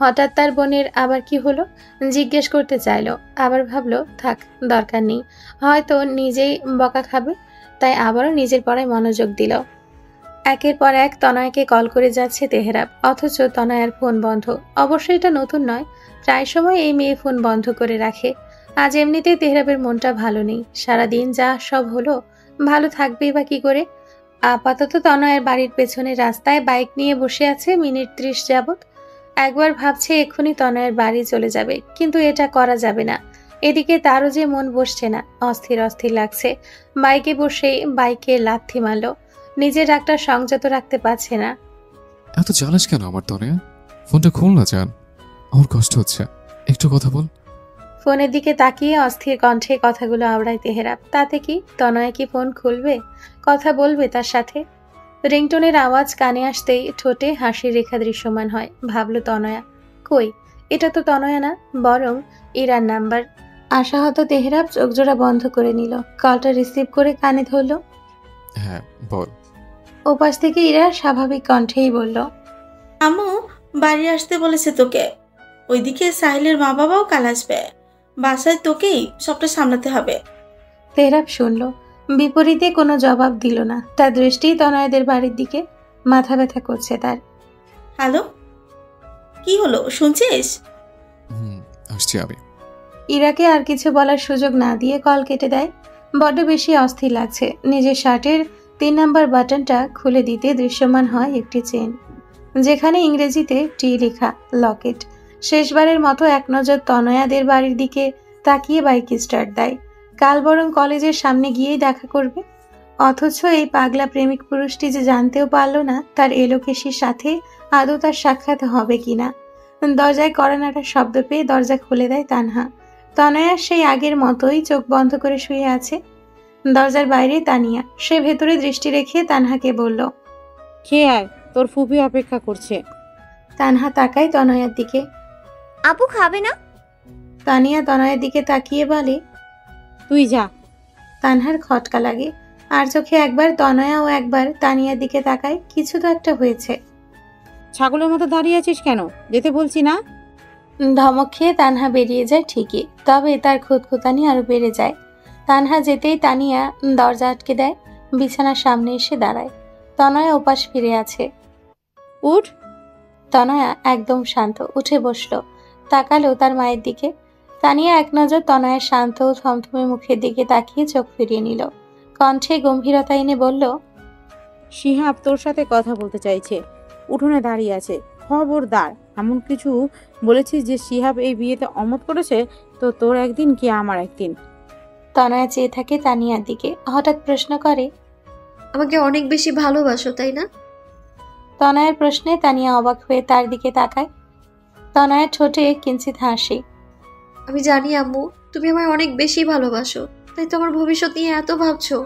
হঠাৎ তার বোনের আবার কি হলো জিজ্ঞেস করতে চাইলো, আবার ভাবলো থাক, দরকার নেই, হয়তো নিজেই বকা খাবে, তাই আবারও নিজের পড়ায় মনোযোগ দিল। একের পর এক তনয়াকে কল করে যাচ্ছে তেহরাব, অথচ তনয়ার ফোন বন্ধ। অবশ্য এটা নতুন নয়, প্রায় সময় এই মেয়ে ফোন বন্ধ করে রাখে। আজ এমনিতেই তেহরাবের মনটা ভালো নেই, সারাদিন যা সব হলো, ভালো থাকবেই বা কি করে। আপাতত তনয়ের বাড়ির পেছনে রাস্তায় বাইক নিয়ে বসে আছে মিনিট 30 যাবৎ। একবার ভাবছে এক্ষুনি তনয়ের বাড়ি চলে যাবে, কিন্তু এটা করা যাবে না। এদিকে তারও যে মন বসছে না, অস্থির অস্থির লাগছে। বাইকে বসেই বাইকে লাথি মারল, নিজের রাগটা সংযত রাখতে পারছে না। এত জ্বালাস কেন আমার তনয়া? ফোনটা খোল না জান, আমার কষ্ট হচ্ছে, একটু কথা বল। ফোনের দিকে তাকিয়ে অস্থির কণ্ঠে কথাগুলো আওড়ায় তেহরাব। তাতে কি তনয়া কি ফোন খুলবে, কথা বলবে তার সাথে? রিংটোনের আওয়াজ কানে আসতেই ঠোঁটে হাসির রেখা দৃশ্যমান হয়। ভাবল তনয়া, কই, এটা তো তনয়া না, বরং ইরার নাম্বার। আশাহত তেহরাব চোখজোড়া বন্ধ করে নিল, কলটা রিসিভ করে কানে ধরল। হ্যাঁ বল। ওপাশ থেকে ইরা স্বাভাবিক কণ্ঠেই বলল, আম্মু বাড়ি আসতে বলেছে তোকে, ওইদিকে সাহিলের মা বাবাও কাল আসবে, বাসায় তোকেই সবটা সামলাতে হবে। তেহরাব শুনল, বিপরীতে কোনো জবাব দিল না। তার দৃষ্টি তনয়াদের বাড়ির দিকে, মাথা ব্যথা করছে তার। হ্যালো, কি হলো শুনছিস? আসছি আমি। ইরাকে আর কিছু বলার সুযোগ না দিয়ে কল কেটে দেয়। বড্ড বেশি অস্থির লাগছে। নিজের শার্টের 3 নাম্বার বাটনটা খুলে দিতে দৃশ্যমান হয় একটি চেন, যেখানে ইংরেজিতে টি লেখা, লকেট। শেষবারের মতো এক নজর তনয়াদের বাড়ির দিকে তাকিয়ে বাইক স্টার্ট দেয়। কাল বরং কলেজের সামনে গিয়েই দেখা করবে। অথচ এই পাগলা প্রেমিক পুরুষটি যে জানতেও পারল না তার এলোকেশির সাথে আদৌ তার সাক্ষাৎ হবে কিনা। দরজায় কড়ানাটার শব্দ পেয়ে দরজা খুলে দেয় তানহা। তনয়া সেই আগের মতোই চোখ বন্ধ করে শুয়ে আছে। দরজার বাইরে তানিয়া, সে ভেতরে দৃষ্টি রেখে তানহাকে বলল, খেয়ে আয়, তোর ফুপি অপেক্ষা করছে। তানহা তাকায় তনয়ার দিকে। আপু খাবে না? তানিয়া তনয়ের দিকে তাকিয়ে বলে, তুই যা। তানহার খটকা লাগে, আর চোখে একবার তনয়া ও একবার তানিয়ার দিকে তাকায়। কিছু তো একটা হয়েছে। ছাগলের মতো দাঁড়িয়ে আছিস কেন, যেতে বলছি না? ধমক খেয়ে তানহা বেরিয়ে যায় ঠিকই, তবে তার খুঁতখুতানি আরো বেড়ে যায়। তানহা যেতেই তানিয়া দরজা আটকে দেয়, বিছানার সামনে এসে দাঁড়ায়। তনয়া ওপাশ ফিরে আছে। উঠ। তনয়া একদম শান্ত, উঠে বসলো, তাকালো তার মায়ের দিকে। তানিয়া এক নজর তনয়ের শান্ত ও থমথমে মুখের দিকে তাকিয়ে চোখ ফিরিয়ে নিল, কণ্ঠে গম্ভীরতা এনে বলল, শিহাব তোর সাথে কথা বলতে চাইছে, উঠোনে দাঁড়িয়ে আছে, খবরদার এমন কিছু বলেছিস যে শিহাব এই বিয়েতে অমত করেছে, তো তোর একদিন কি আমার একদিন। তনয়া চেয়ে থাকে তানিয়ার দিকে, হঠাৎ প্রশ্ন করে, আমাকে অনেক বেশি ভালোবাসো তাই না? তনয়ের প্রশ্নে তানিয়া অবাক হয়ে তার দিকে তাকায়। তনয়ের ঠোঁটে কিঞ্চিত হাসি। আমি জানি আম্মু, তুমি আমায় অনেক বেশি ভালোবাসো, তাই তো আমার ভবিষ্যৎ নিয়ে এত ভাবছো।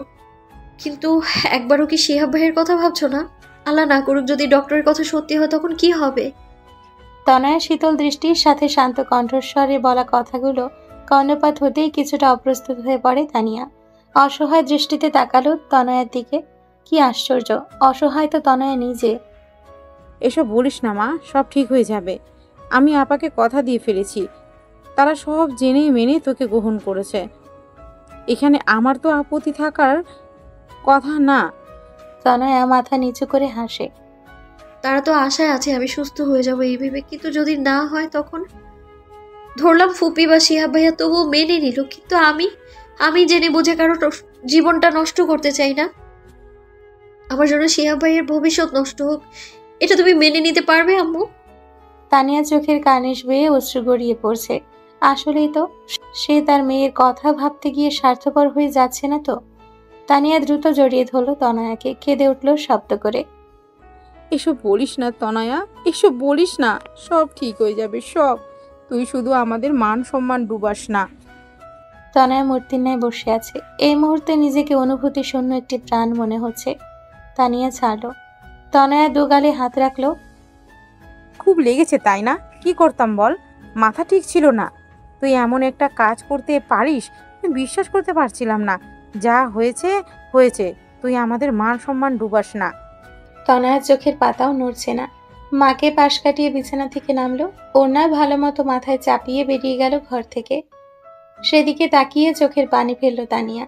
কিন্তু একবারও কি শিহাব ভাইয়ের কথা ভাবছো না? আল্লাহ না করুক যদি ডক্টরের কথা সত্যি হয়, তখন কি হবে? তনয়ের শীতল দৃষ্টির সাথে শান্ত কণ্ঠস্বরে বলা কথাগুলো কর্ণপাত হতেই কিছুটা অপ্রস্তুত হয়ে পড়ে তানিয়া। অসহায় দৃষ্টিতে তাকালো তনয়ের দিকে। কি আশ্চর্য, অসহায় তো তনয়া নিজে। এসব বলিস না মা, সব ঠিক হয়ে যাবে। আমি আপাকে কথা দিয়ে ফেলেছি, তারা সব জেনে মেনে তোকে গ্রহণ করেছে। এখানে আমার তো আপত্তি থাকার কথা না। তনয়া মাথা নিচু করে হাসে। তারা তো আশায় আছে আমি সুস্থ হয়ে যাবো এই ভেবে, কিন্তু যদি না হয় তখন? ধরলাম ফুপি বা শিহাব ভাইয়া তবুও মেনে নিল, কিন্তু আমি জেনে বুঝে কারো জীবনটা নষ্ট করতে চাই না। আমার জন্য শিহাব ভাইয়ের ভবিষ্যৎ নষ্ট হোক, এটা তুমি মেনে নিতে পারবে আম্মু? তানিয়া চোখের কানিশ বেয়ে অশ্রু গড়িয়ে পড়ছে। আসলেই তো, সে তার মেয়ের কথা ভাবতে গিয়ে স্বার্থপর হয়ে যাচ্ছে না তো? তানিয়া দ্রুত জড়িয়ে ধরল তনয়াকে, কেঁদে উঠল শব্দ করে। এসব বলিস না তনয়া, এসব বলিস না, সব ঠিক হয়ে যাবে সব। তুই শুধু আমাদের মান সম্মান ডুবাস না। তনয়া মূর্তির ন্যায় বসে আছে। এই মুহূর্তে নিজেকে অনুভূতি শূন্য একটি প্রাণ মনে হচ্ছে। তানিয়া ছাড়ল। তনয়া দুগালে হাত রাখলো। খুব লেগেছে তাই না? কি করতাম বল, মাথা ঠিক ছিল না। তুই এমন একটা কাজ করতে পারিস, আমি বিশ্বাস করতে পারছিলাম না। যা হয়েছে হয়েছে, তুই আমাদের মান সম্মান ডুবাস না। তনয়ার চোখের পাতাও নড়ছে না। মাকে পাশ কাটিয়ে বিছানা থেকে নামলো, ওড়না ভালো মতো মাথায় চাপিয়ে বেরিয়ে গেল ঘর থেকে। সেদিকে তাকিয়ে চোখের পানি ফেললো তানিয়া।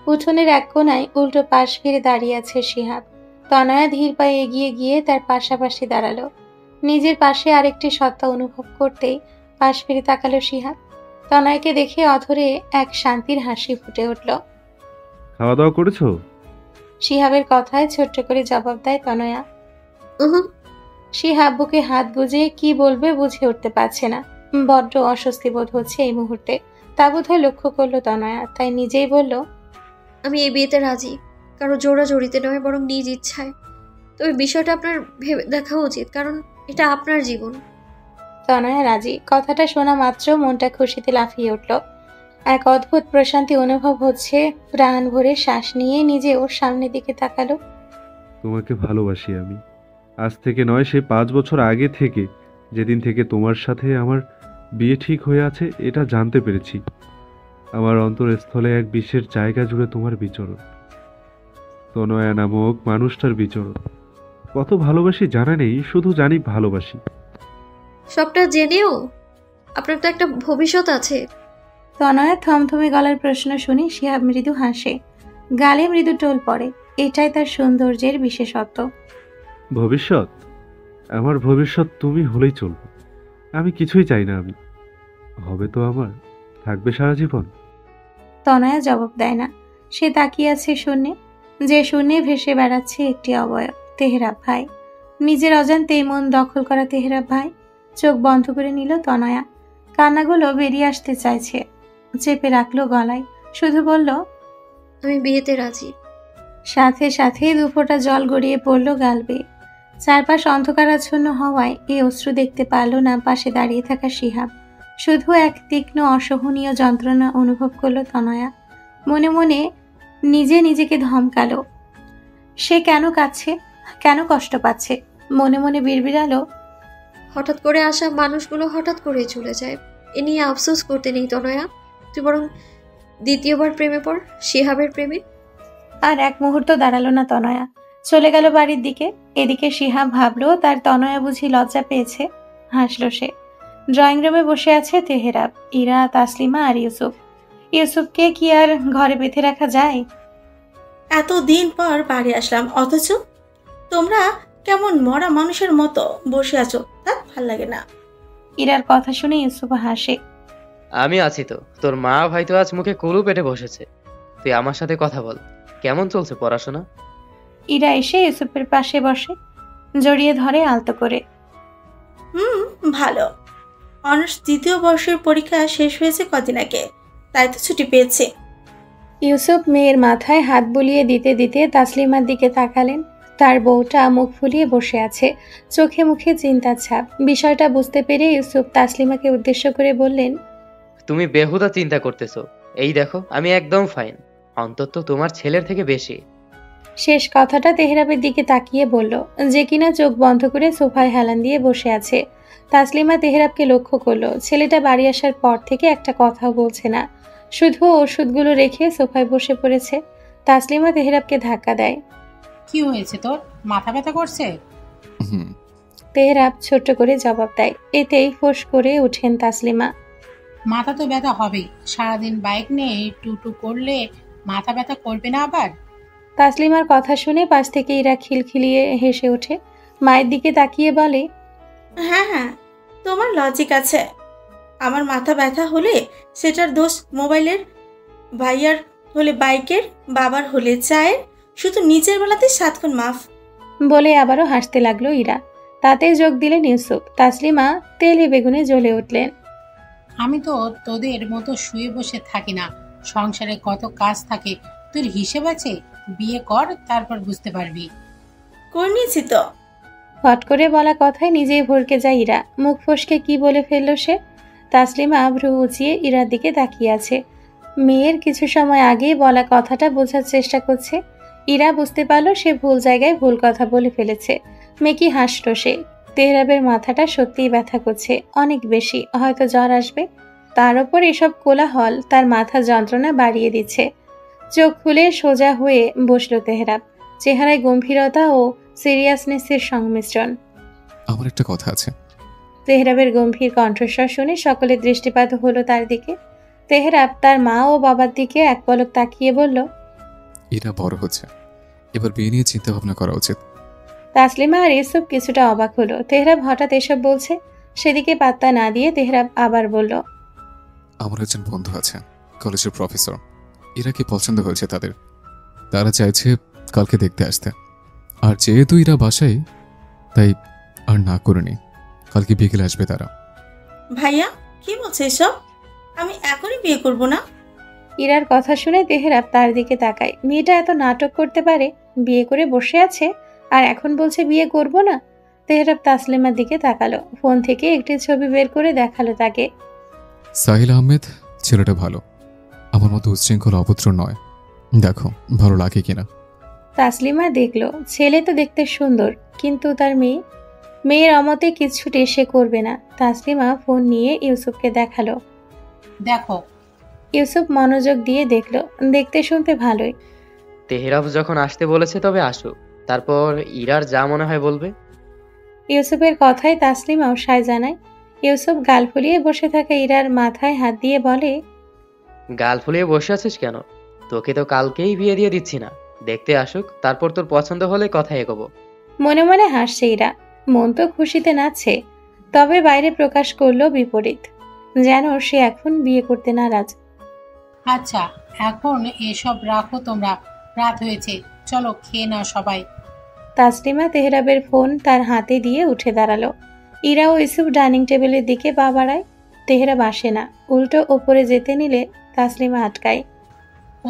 উঠোনের এক কোনায় উল্টো পাশ ফিরে দাঁড়িয়ে আছে শিহাব। তনয়া ধীর পায়ে এগিয়ে গিয়ে তার পাশাপাশি দাঁড়ালো। নিজের পাশে আরেকটি সত্তা অনুভব করতেই পাশ ফিরে তাকালো শিহাব। তনয়াকে দেখে অধরে এক শান্তির হাসি ফুটে উঠল। খাওয়া দাওয়া করেছো? শিহাবের কথায় ছোট্ট করে জবাব দেয় তনয়া। শিহাব বুকে হাত গুজে কি বলবে বুঝে উঠতে পারছে না। বড্ড অস্বস্তি বোধ হচ্ছে এই মুহূর্তে। তা বোধহয় লক্ষ্য করলো তনয়া, তাই নিজেই বলল, আমি এই বিয়েতে রাজি, কারো জোড়াজড়িতে নয়, বরং নিজ ইচ্ছায়। তবে বিষয়টা আপনার ভেবে দেখা উচিত, কারণ এটা আপনার জীবন। তনয়া রাজি। কথাটা শোনা মাত্র মনটা খুশিতে লাফিয়ে উঠল। এক অদ্ভুত প্রশান্তি অনুভব হচ্ছে। প্রাণ ভরে শ্বাস নিয়ে নিজে ওর সামনের দিকে তাকালো। তোমাকে ভালোবাসি আমি, আজ থেকে নয়, সে 5 বছর আগে থেকে, যেদিন থেকে তোমার সাথে আমার বিয়ে ঠিক হয়ে আছে এটা জানতে পেরেছি। আমার অন্তরস্থলে এক বিশেষ জায়গা জুড়ে তোমার বিচরণ, তনয়া নামক মানুষটার বিচরণ। কত ভালোবাসি জানা নেই, শুধু জানি ভালোবাসি। সবটা জেনেও আপনার তো একটা ভবিষ্যৎ আছে। তনয়া থমথমে গলার প্রশ্ন শুনে শিহাব মৃদু হাসে, গালে মৃদু টোল পড়ে। এটাই তার সৌন্দর্যের বিশেষত্ব। ভবিষ্যৎ? আমার ভবিষ্যৎ তুমি হলেই চলবে। আমি কিছুই চাই না। আমি হবে তো আমার, থাকবে সারা জীবন। তনয়া জবাব দেয় না। সে তাকিয়ে আছে শূন্যে, যে শূন্যে ভেসে বেড়াচ্ছে একটি অবয়ব, তেহরাব ভাই। নিজের অজান্তেই মন দখল করা তেহরাব ভাই। চোখ বন্ধ করে নিল তনয়া। কান্নাগুলো বেরিয়ে আসতে চাইছে, চেপে রাখলো গলায়। শুধু বলল, আমি বিয়েতে রাজি। সাথে সাথেই দুফোঁটা জল গড়িয়ে পড়ল গাল বেয়ে। চারপাশ অন্ধকারাচ্ছন্ন হওয়ায় এ অশ্রু দেখতে পারল না পাশে দাঁড়িয়ে থাকা শিহাব। শুধু এক তীক্ষ্ণ অসহনীয় যন্ত্রণা অনুভব করলো তনয়া। মনে মনে নিজে নিজেকে ধমকালো। সে কেন কাঁদছে, কেন কষ্ট পাচ্ছে? মনে মনে বিড়বিড়ালো, হঠাৎ করে আসা মানুষগুলো হঠাৎ করে চলে যায়, এ নিয়ে আফসোস করতে নেই তনয়া। তুই বরং দ্বিতীয়বার প্রেমে পড়, শিহাবের প্রেমে। আর এক মুহূর্ত দাঁড়ালো না তনয়া, চলে গেল বাড়ির দিকে। এদিকে শিহাব ভাবলো তার তনয়া বুঝি লজ্জা পেয়েছে। হাসলো সে। ড্রয়িং রুমে বসে আছে তেহরাব, ইরা, তাসলিমা আর ইউসুফ। ইউসুফকে কি আর ঘরে বেঁধে রাখা যায়? এতদিন পর বাড়ি আসলাম, অথচ তোমরা কেমন মরা মানুষের মতো বসে আছো, তা ভাল লাগে না। ইরার কথা শুনে ইউসুফ হাসে। আমি আছি তো, তোর মা ভাই তো আজ মুখে কুলু পেটে বসেছে। তুই আমার সাথে কথা বল, কেমন চলছে পড়াশোনা? ইরা এসে ইউসুফের পাশে বসে, জড়িয়ে ধরে আলতো করে। ভালো। অনার্স 2য় বর্ষের পরীক্ষা শেষ হয়েছে কদিন আগে, তাই তো ছুটি পেয়েছে। ইউসুফ মেয়ের মাথায় হাত বুলিয়ে দিতে দিতে তাসলিমার দিকে তাকালেন। তার বউটা মুখ ফুলিয়ে বসে আছে, চোখে মুখে চিন্তার ছাপ। বিষয়টা বুঝতে পেরে ইউসুফ তাসলিমাকে উদ্দেশ্য করে বললেন, তুমি বেহুদা চিন্তা করতেছো। এই দেখো আমি একদম ফাইন, অন্তত তোমার ছেলের থেকে বেশি। শেষ কথাটা তেহরাবের দিকে তাকিয়ে বলল, যে কিনা চোখ বন্ধ করে সোফায় হেলান দিয়ে বসে আছে। তাসলিমা তেহরাবকে লক্ষ্য করলো। ছেলেটা বাড়ি আসার পর থেকে একটা কথাও বলছে না, শুধু ওষুধগুলো রেখে সোফায় বসে পড়েছে। তাসলিমা তেহরাবকে ধাক্কা দেয়। কি হয়েছে তোর, মাথা ব্যথা করছে? তেহরাব ছোট্ট করে জবাব দেয়। এতেই ফোঁস করে উঠেন তাসলিমা। মাথা তো ব্যথা হবেই, সারাদিন বাইক নিয়ে টুটু করলে মাথা ব্যথা করবে না আবার? তাসলিমার কথা শুনে পাশ থেকে ইরা খিলখিলিয়ে হেসে ওঠে। মায়ের দিকে তাকিয়ে বলে, হ্যাঁ, তোমার লজিক আছে। আমার মাথা ব্যথা হলে সেটার দোষ মোবাইলের, ভাইয়ার হলে বাইকের, বাবার হলে চায়ের, শুধু নিজের বেলাতে 7 গুণ মাফ। বলে আবারও হাসতে লাগলো ইরা। তাতে যোগ দিলেন ইউসুফ। তাসলিমা তেলে বেগুনে জ্বলে উঠলেন। আমি তো তোদের মতো শুয়ে বসে থাকি না, সংসারে কত কাজ থাকে। তোর হিসেব আছে, বিয়ে কর, তারপর বুঝতে পারবি। করে নিয়েছি তো। হট করে বলা কথায় নিজেই ভরকে যায় ইরা। মুখ ফসকে কি বলে ফেললো সে। তাসলিমা ভ্রু উঁচিয়ে ইরার দিকে তাকিয়ে আছে। মেয়ের কিছু সময় আগেই বলা কথাটা বোঝার চেষ্টা করছে। ইরা বুঝতে পারলো সে ভুল জায়গায় ভুল কথা বলে ফেলেছে। মেকি হাসলো সে। তেহরাবের মাথাটা সত্যিই ব্যথা করছে, অনেক বেশি, হয়তো জ্বর আসবে। তার ওপর এসব কোলাহল তার মাথা যন্ত্রণা বাড়িয়ে দিচ্ছে। চোখ খুলে সোজা হয়ে বসল তেহরাব, চেহারায় গম্ভীরতা ও সিরিয়াসনেসের সংমিশ্রণ। আমার একটা কথা আছে। তেহরাবের গম্ভীর কণ্ঠস্বর শুনে সকলের দৃষ্টিপাত হলো তার দিকে। তেহরাব তার মা ও বাবার দিকে এক পলক তাকিয়ে বলল, এরা বড় হচ্ছে, এবার বিয়ে নিয়ে চিন্তা ভাবনা করা উচিত। তাসলিমা আর ইউসুফ কিছুটা অবাক হলো। তেহরাব হঠাৎ এসব বলছে, সেদিকে পাত্তা না দিয়ে তেহরাব আবার বলল, আমার একজন বন্ধু আছে, কলেজের প্রফেসর। এরা কি পছন্দ হয়েছে তাদের, তারা চাইছে কালকে দেখতে আসতে। আর যেহেতু এরা বাসায়, তাই আর না করেনি, কালকে বিকেলে আসবে তারা। ভাইয়া কি বলছে এসব? আমি এখনই বিয়ে করব না। ইরার কথা শুনে তেহরাব তার দিকে তাকায়। মেয়েটা এত নাটক করতে পারে, বিয়ে করে বসে আছে আর এখন বলছে বিয়ে করব না। তেহরাব তাসলিমার দিকে তাকালো, ফোন থেকে একটি ছবি বের করে দেখালো তাকে। সাহিল আহমেদ ছেলেটা ভালো, আমার মতো উচ্ছৃঙ্খল অভদ্র নয়, দেখো ভালো লাগে কিনা। তাসলিমা দেখলো ছেলে তো দেখতে সুন্দর, কিন্তু তার মেয়ের অমতে কিছুতে সে করবে না। তাসলিমা ফোন নিয়ে ইউসুফকে দেখালো। দেখো। ইউসুফ মনোযোগ দিয়ে দেখলো, দেখতে শুনতে ভালোই। তেহরাব যখন আসতে বলেছে তবে আসুক, তারপর ইরার যা মনে হয় বলবে। ইউসুফের কথায় তাসলিমাও সায় জানায়। ইউসুফ গাল ফুলিয়ে বসে থাকা ইরার মাথায় হাত দিয়ে বলে, গাল ফুলিয়ে বসে আছিস কেন? তোকে তো কালকেই বিয়ে দিয়ে দিচ্ছি না, দেখতে আসুক, তারপর তোর পছন্দ হলে কথা এগোবো। মনে মনে হাসছে ইরা, মন তো খুশিতে নাচছে, তবে বাইরে প্রকাশ করলো বিপরীত, যেন সে এখন বিয়ে করতে নারাজ। আচ্ছা এখন এসব রাখো তোমরা, রাত হয়েছে, চলো খেয়ে নাও সবাই। তাসলিমা তেহরাবের ফোন তার হাতে দিয়ে উঠে দাঁড়ালো। ইরা ও ইউসুফ ডাইনিং টেবিলের দিকে পা বাড়ায়। তেহরাব আসে না, উল্টো ওপরে যেতে নিলে তাসলিমা আটকায়।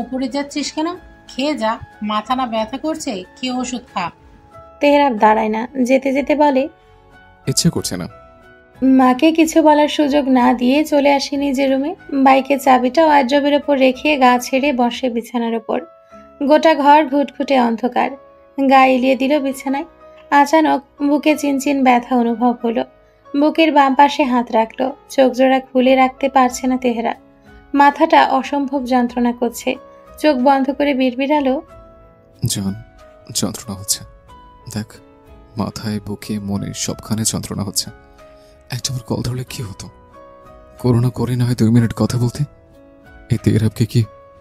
ওপরে যাচ্ছিস কেন? খেয়ে যা, মাথা না ব্যথা করছে? খেয়ে ওষুধ খা। তেহরাব দাঁড়ায় না, যেতে যেতে বলে, ইচ্ছে করছে না। মাকে কিছু বলার সুযোগ না দিয়ে চলে আসি নিজের রুমে। বাইকের চাবিটা ওয়ার্ড্রোবের ওপর রেখে গা ছেড়ে বসে বিছানার ওপর। গোটা ঘর ঘুটঘুটে অন্ধকার, গা এলিয়ে দিল বিছানায়। আচানক বুকে চিনচিন ব্যথা অনুভব হলো। বুকের বাম পাশে হাত রাখলো, চোখ জোড়া খুলে রাখতে পারছে না তেহরাব। মাথাটা অসম্ভব যন্ত্রণা করছে। চোখ বন্ধ করে বিড়বিড়ালো, জান, যন্ত্রণা হচ্ছে, দেখ মাথায়, বুকে, মনে সবখানে যন্ত্রণা হচ্ছে। একটাবার কল ধরলে কি হতো? করোনা করে না হয় 2 মিনিট কথা বলতে। এই তেহরাবকে কি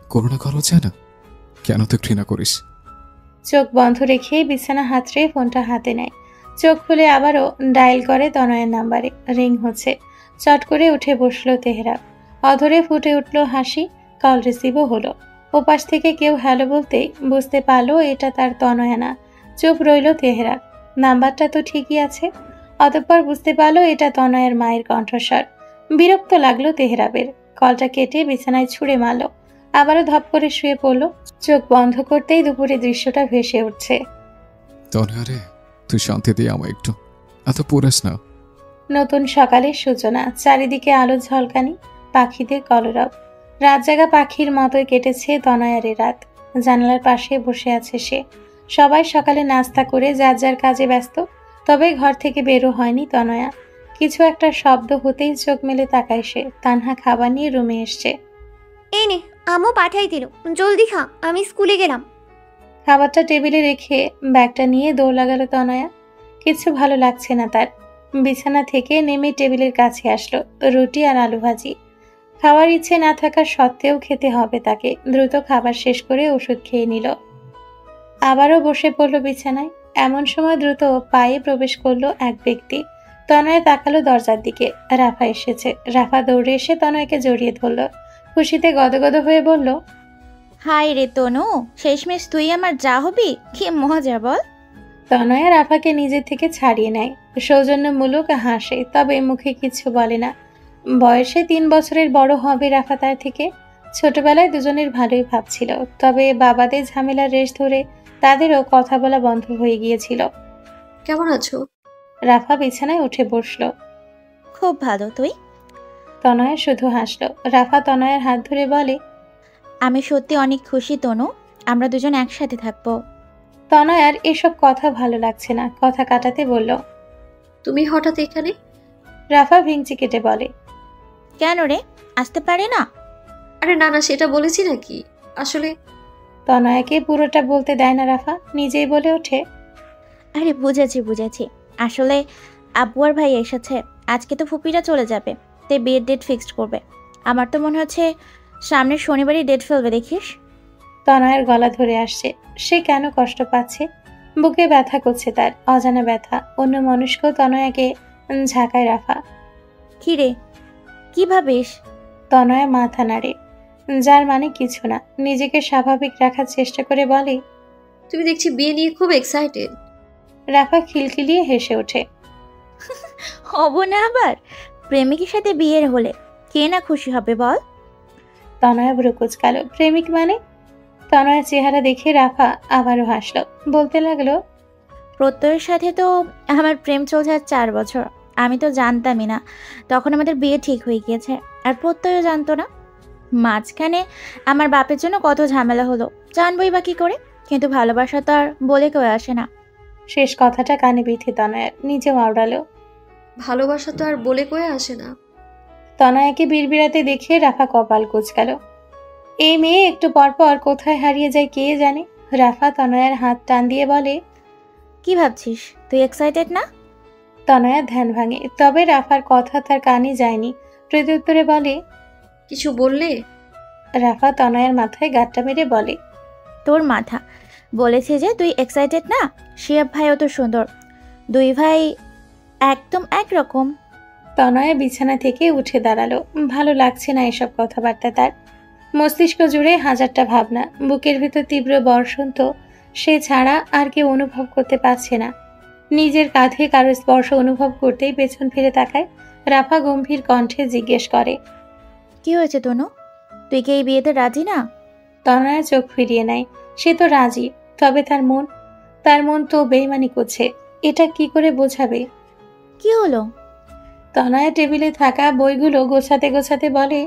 করোনা করা যায় না? কেন তো ঘৃণা করিস? চোখ বন্ধ রেখে বিছানা হাতড়ে ফোনটা হাতে নেয়। চোখ খুলে আবারও ডায়াল করে তনয়ের নাম্বারে। রিং হচ্ছে। চট করে উঠে বসলো তেহরাব। অধরে ফুটে উঠল হাসি। কল রিসিভও হলো। ওপাশ থেকে কেউ হ্যালো বলতেই বুঝতে পারলো এটা তার তনয়া না। চুপ রইল তেহরাব। নাম্বারটা তো ঠিকই আছে। অতঃপর বুঝতে পারলো এটা তনয়ের মায়ের কণ্ঠস্বর। বিরক্ত লাগলো তেহরাবের। কলটা কেটে বিছানায় ছুঁড়ে মারল। আবারও ধপ করে শুয়ে পড়ল। চোখ বন্ধ করতেই দুপুরে দৃশ্যটা ভেসে উঠছে। তনয়া রে, তুই শান্তি দিয়ে আমায় একটু, এত পড়াস না। নতুন সকালের সূচনা, চারিদিকে আলো ঝলকানি, পাখিদের কলরব। রাত জাগা পাখির মতোই কেটেছে তনয়ারে রাত। জানালার পাশে বসে আছে সে। সবাই সকালে নাস্তা করে যার যার কাজে ব্যস্ত, তবে ঘর থেকে বেরো হয়নি তনয়া। কিছু একটা শব্দ হতেই চোখ মেলে তাকায় সে। তানহা খাবার নিয়ে রুমে এসছে। এই নে, আম্মু পাঠাই দিল, জলদি খা, আমি স্কুলে গেলাম। খাবারটা টেবিলে রেখে ব্যাগটা নিয়ে দৌড় লাগালো তনয়া। কিছু ভালো লাগছে না তার। বিছানা থেকে নেমে টেবিলের কাছে আসলো। রুটি আর আলু ভাজি। খাওয়ার ইচ্ছে না থাকা সত্ত্বেও খেতে হবে তাকে। দ্রুত খাবার শেষ করে ওষুধ খেয়ে নিল। আবারও বসে পড়ল বিছানায়। এমন সময় দ্রুত পায়ে প্রবেশ করলো এক ব্যক্তি। তনয়া তাকালো দরজার দিকে। রাফা এসেছে। রাফা দৌড়ে এসে তনয়াকে জড়িয়ে ধরল। খুশিতে গদগদ হয়ে বলল, হাই রে তনু, শেষমেশ তুই আমার যা হবি, কি মজা বল। তনয়া রাফাকে নিজের থেকে ছাড়িয়ে নেয়। সৌজন্যমূলক হাসে, তবে মুখে কিছু বলে না। বয়সে 3 বছরের বড় হবে রাফা তার থেকে। ছোটবেলায় দুজনের ভালোই ভাবছিল, তবে বাবাদের ঝামেলার রেশ ধরে তাদেরও কথা বলা বন্ধ হয়ে গিয়েছিল। কেমন আছো? রাফা বিছানায় উঠে বসলো। খুব ভালো, তুই? তনয়া শুধু হাসলো। রাফা তনয়ার হাত ধরে বলে, আমি সত্যি অনেক খুশি তনু, আমরা দুজন একসাথে থাকবো। তনয়ার এসব কথা ভালো লাগছে না। কথা কাটাতে বলল, তুমি হঠাৎ এখানে? রাফা ভিংচি কেটে বলে, কেন রে, আসতে পারে না? আরে না না, সেটা বলেছি নাকি? আসলে তনয়াকে পুরোটা বলতে দেয় না রাফা, নিজেই বলে ওঠে। আরে বুঝেছি, আসলে আব্বু আর ভাই এসেছে, আজকে তো ফুপিরা চলে যাবে, তাই বিয়ের ডেট ফিক্সড করবে। আমার তো মনে হচ্ছে সামনের শনিবারই ডেট ফেলবে, দেখিস। তনয়ের গলা ধরে আসছে, সে কেন কষ্ট পাচ্ছে, বুকে ব্যথা করছে তার, অজানা ব্যথা। অন্য মনস্ক তনয়াকে ঝাঁকায় রাফা। কি রে, কি ভাবিস? তনয়া মাথা নাড়ে, যার মানে কিছু না, নিজেকে স্বাভাবিক রাখার চেষ্টা করে বলে, তুমি দেখছি বিয়ে নিয়ে খুব এক্সাইটেড। রাফা খিলখিলিয়ে হেসে ওঠে। হব না আবার? প্রেমিকের সাথে বিয়ের হলে কে না খুশি হবে বল? তনয়া ভ্রু কুঁচকাল। প্রেমিক মানে? তনয়ার চেহারা দেখে রাফা আবারও হাসলো, বলতে লাগলো, প্রত্যয়ের সাথে তো আমার প্রেম চলছে আর 4 বছর। আমি তো জানতামই না, তখন আমাদের বিয়ে ঠিক হয়ে গিয়েছে, আর প্রত্যয়ও জানতো না। মাঝখানে আমার বাপের জন্য কত ঝামেলা হলো, জানবই বা কি করে, কিন্তু ভালোবাসা তো আর বলে কেউ আসে না। শেষ কথাটা কানে বিঁধে তনয়ার, নিজেও আওড়ালো, ভালোবাসা তো আর বলে কয়ে আসে না। তনয়াকে বিড়বিড়াতে দেখে রাফা কপাল কুঁচকাল। এই মেয়ে একটু পরপর কোথায় হারিয়ে যায় কে জানে। রাফা তনয়ার হাত টান দিয়ে বলে, কি ভাবছিস, তুই এক্সাইটেড না? তনয়া ধ্যান ভাঙে, তবে রাফার কথা তার কানে যায়নি। প্রত্যুত্তরে বলে, কিছু বললে? রাফা তনয়ার মাথায় গাঁটটা মেরে বলে, তোর মাথা বলেছে যে তুই এক্সাইটেড না। শিয়াব ভাইও তো সুন্দর, 2 ভাই একদম একরকম। তনয়া বিছানা থেকে উঠে দাঁড়ালো, ভালো লাগছে না এসব কথাবার্তা তার। মস্তিষ্ক জুড়ে হাজারটা ভাবনা, বুকের ভিতর তীব্র বর্ষণ তো সে ছাড়া আর কেউ অনুভব করতে পারছে না। নিজের কাঁধে কারো স্পর্শ অনুভব করতেই পেছন ফিরে তাকায়। রাফা গম্ভীর কণ্ঠে জিজ্ঞেস করে, কি হয়েছে তনু, তুই কি এই বিয়েতে রাজি না? তনয়া চোখ ফিরিয়ে নেয়, সে তো রাজি, তবে তার মন তো বেইমানি করছে। এটা কি করে বোঝাবে? কি হলো? তনয়া টেবিলে থাকা বইগুলো গোছাতে গোছাতে বলে,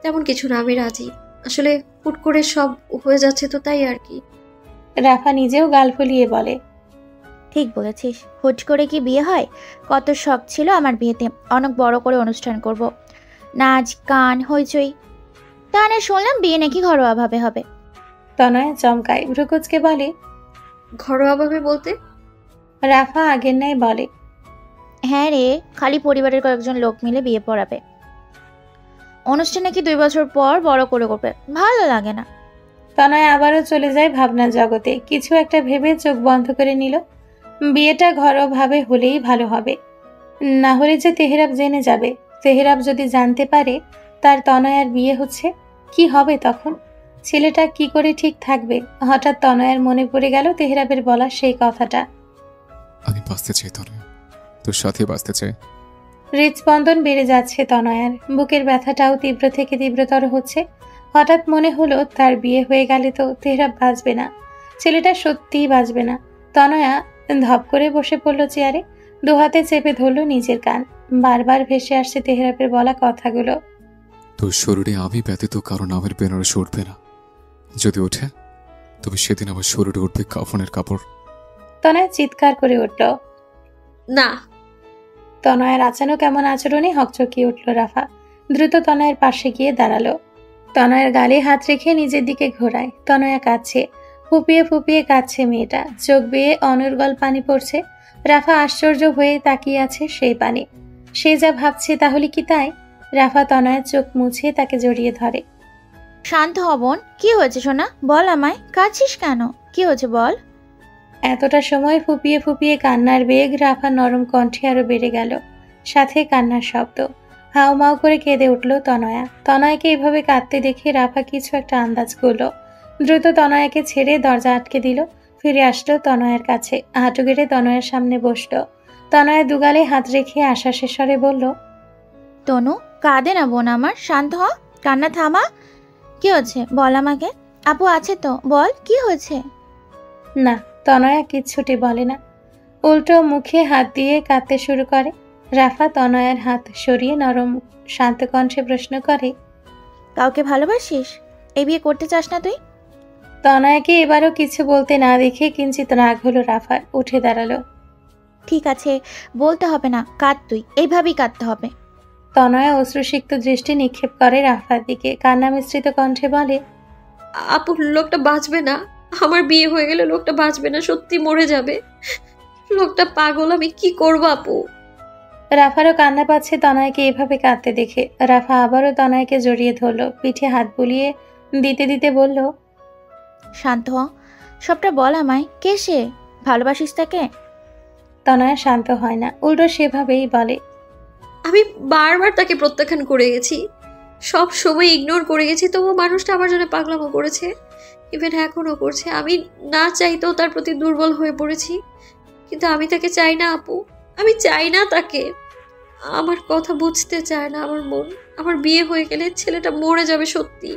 তেমন কিছু না, আমি রাজি। আসলে হুট করে সব হয়ে যাচ্ছে তো, তাই আর কি। রাফা নিজেও গাল ফুলিয়ে বলে, ঠিক বলেছিস, হুট করে কি বিয়ে হয়? কত শখ ছিল আমার বিয়েতে অনেক বড় করে অনুষ্ঠান করব, নাচ গান হইচই। তা না শুনলাম বিয়ে নাকি ঘরোয়াভাবে হবে। তনয়া চমকায়, ভ্রুকুচকে বলে, ঘরোয়াভাবে বলতে? রাফা আগের ন্যায় বলে, হ্যাঁ রে, খালি পরিবারের কয়েকজন লোক মিলে বিয়ে পড়াবে, অনুষ্ঠান নাকি 2 বছর পর বড় করে করবে, ভালো লাগে না। তনয়া আবারও চলে যায় ভাবনার জগতে। কিছু একটা ভেবে চোখ বন্ধ করে নিল। বিয়েটা ঘরোয়াভাবে হলেই ভালো হবে, না হলে যে তেহরাব জেনে যাবে। তেহরাব যদি জানতে পারে তার তনয়ার বিয়ে হচ্ছে, কি হবে তখন? ছেলেটা কি করে ঠিক থাকবে? হঠাৎ তনয়ার মনে পড়ে গেল তেহরাবের বলা সেই কথাটা। আমি বাঁচতে চাই তনয়া, তোর সাথে বাঁচতে চাই। হৃদস্পন্দন বেড়ে যাচ্ছে তনয়ার, বুকের ব্যথাটাও তীব্র থেকে তীব্রতর হচ্ছে। হঠাৎ মনে হলো তার বিয়ে হয়ে গেলে তো তেহরাব বাঁচবে না, ছেলেটা সত্যিই বাঁচবে না। তনয়া ধপ করে বসে পড়ল চেয়ারে, 2 হাতে চেপে ধরল নিজের কান। বারবার ভেসে আসছে তেহরাবের বলা কথাগুলো। তোর শরীরে আমি ব্যতীত কারো নামের বেনারস উঠবে না, যদি ওঠে তবে সেদিন আমার শরীরে উঠবে কাফনের কাপড়। তনয়া চিৎকার করে উঠল, না। তনয়ার আচানক কেমন আচরণে হকচকিয়ে উঠল রাফা। দ্রুত তনয়ের পাশে গিয়ে দাঁড়ালো। তনয়ের গালে হাত রেখে নিজের দিকে ঘোরায়। তনয়া কাঁদছে, ফুপিয়ে ফুপিয়ে কাঁদছে মেয়েটা, চোখ বেয়ে অনর্গল পানি পড়ছে। রাফা আশ্চর্য হয়ে তাকিয়ে আছে সেই পানি। সে যা ভাবছে তাহলে কি তাই? রাফা তনয়ের চোখ মুছে তাকে জড়িয়ে ধরে। শান্ত হবন, কি হয়েছে সোনা, বল আমায়, কাঁদছিস কেন, কি হয়েছে বল? এতটা সময় ফুপিয়ে ফুপিয়ে কান্নার বেগ রাফার নরম কণ্ঠে আরো বেড়ে গেল, সাথে কান্নার শব্দ। হাউমাউ করে কেঁদে উঠল তনয়া। তনয়াকে এভাবে কাঁদতে দেখে রাফা কিছু একটা আন্দাজ করল। দ্রুত তনয়াকে ছেড়ে দরজা আটকে দিল। ফিরে আসলো তনয়ার কাছে, হাঁটু গেড়ে তনয়ার সামনে বসল। তনয়া দুগালে হাত রেখে আশ্বাসের স্বরে বলল, তনু কাঁদে না বোন আমার, শান্ত হ, কান্না থামা। কি হচ্ছে বল আমাকে, আপু আছে তো, বল কি হয়েছে? না, তনয়া কিচ্ছুটি বলে না, উল্টো মুখে হাত দিয়ে কাঁদতে শুরু করে। রাফা তনয়ার হাত সরিয়ে নরম শান্ত কণ্ঠে প্রশ্ন করে, কাউকে ভালোবাসিস? এই বিয়ে করতে চাস না তুই? তনয়াকে এবারও কিছু বলতে না দেখে কিঞ্চিত রাগ হলো রাফার। উঠে দাঁড়ালো। ঠিক আছে, বলতে হবে না, কাঁদ তুই, এইভাবেই কাঁদতে হবে। তনয়া অশ্রুসিক্ত দৃষ্টি নিক্ষেপ করে রাফার দিকে, কান্না মিশ্রিত কণ্ঠে বলে, আপু লোকটা বাঁচবে না, আমার বিয়ে হয়ে গেলে লোকটা বাঁচবে না, সত্যি মরে যাবে, লোকটা পাগল, আমি কি করবো আপু? রাফারও কান্না পাচ্ছে তনয়কে এভাবে কাঁদতে দেখে। রাফা আবারও তনয়কে জড়িয়ে ধরল, পিঠে হাত বুলিয়ে দিতে দিতে বলল, শান্ত হ, সবটা বল আমায়, কে সে? ভালোবাসিস তাকে? তনয়া শান্ত হয় না, উল্টো সেভাবেই বলে, আমি বারবার তাকে প্রত্যাখ্যান করে গেছি, সব সময় ইগনোর করে গেছি, তবুও মানুষটা আমার জন্য পাগলামো করেছে, ইভেন এখনও করছে। আমি না চাইতেও তার প্রতি দুর্বল হয়ে পড়েছি, কিন্তু আমি তাকে চাই না আপু, আমি চাই না তাকে। আমার কথা বুঝতে চায় না আমার মন। আমার বিয়ে হয়ে গেলে ছেলেটা মরে যাবে সত্যি।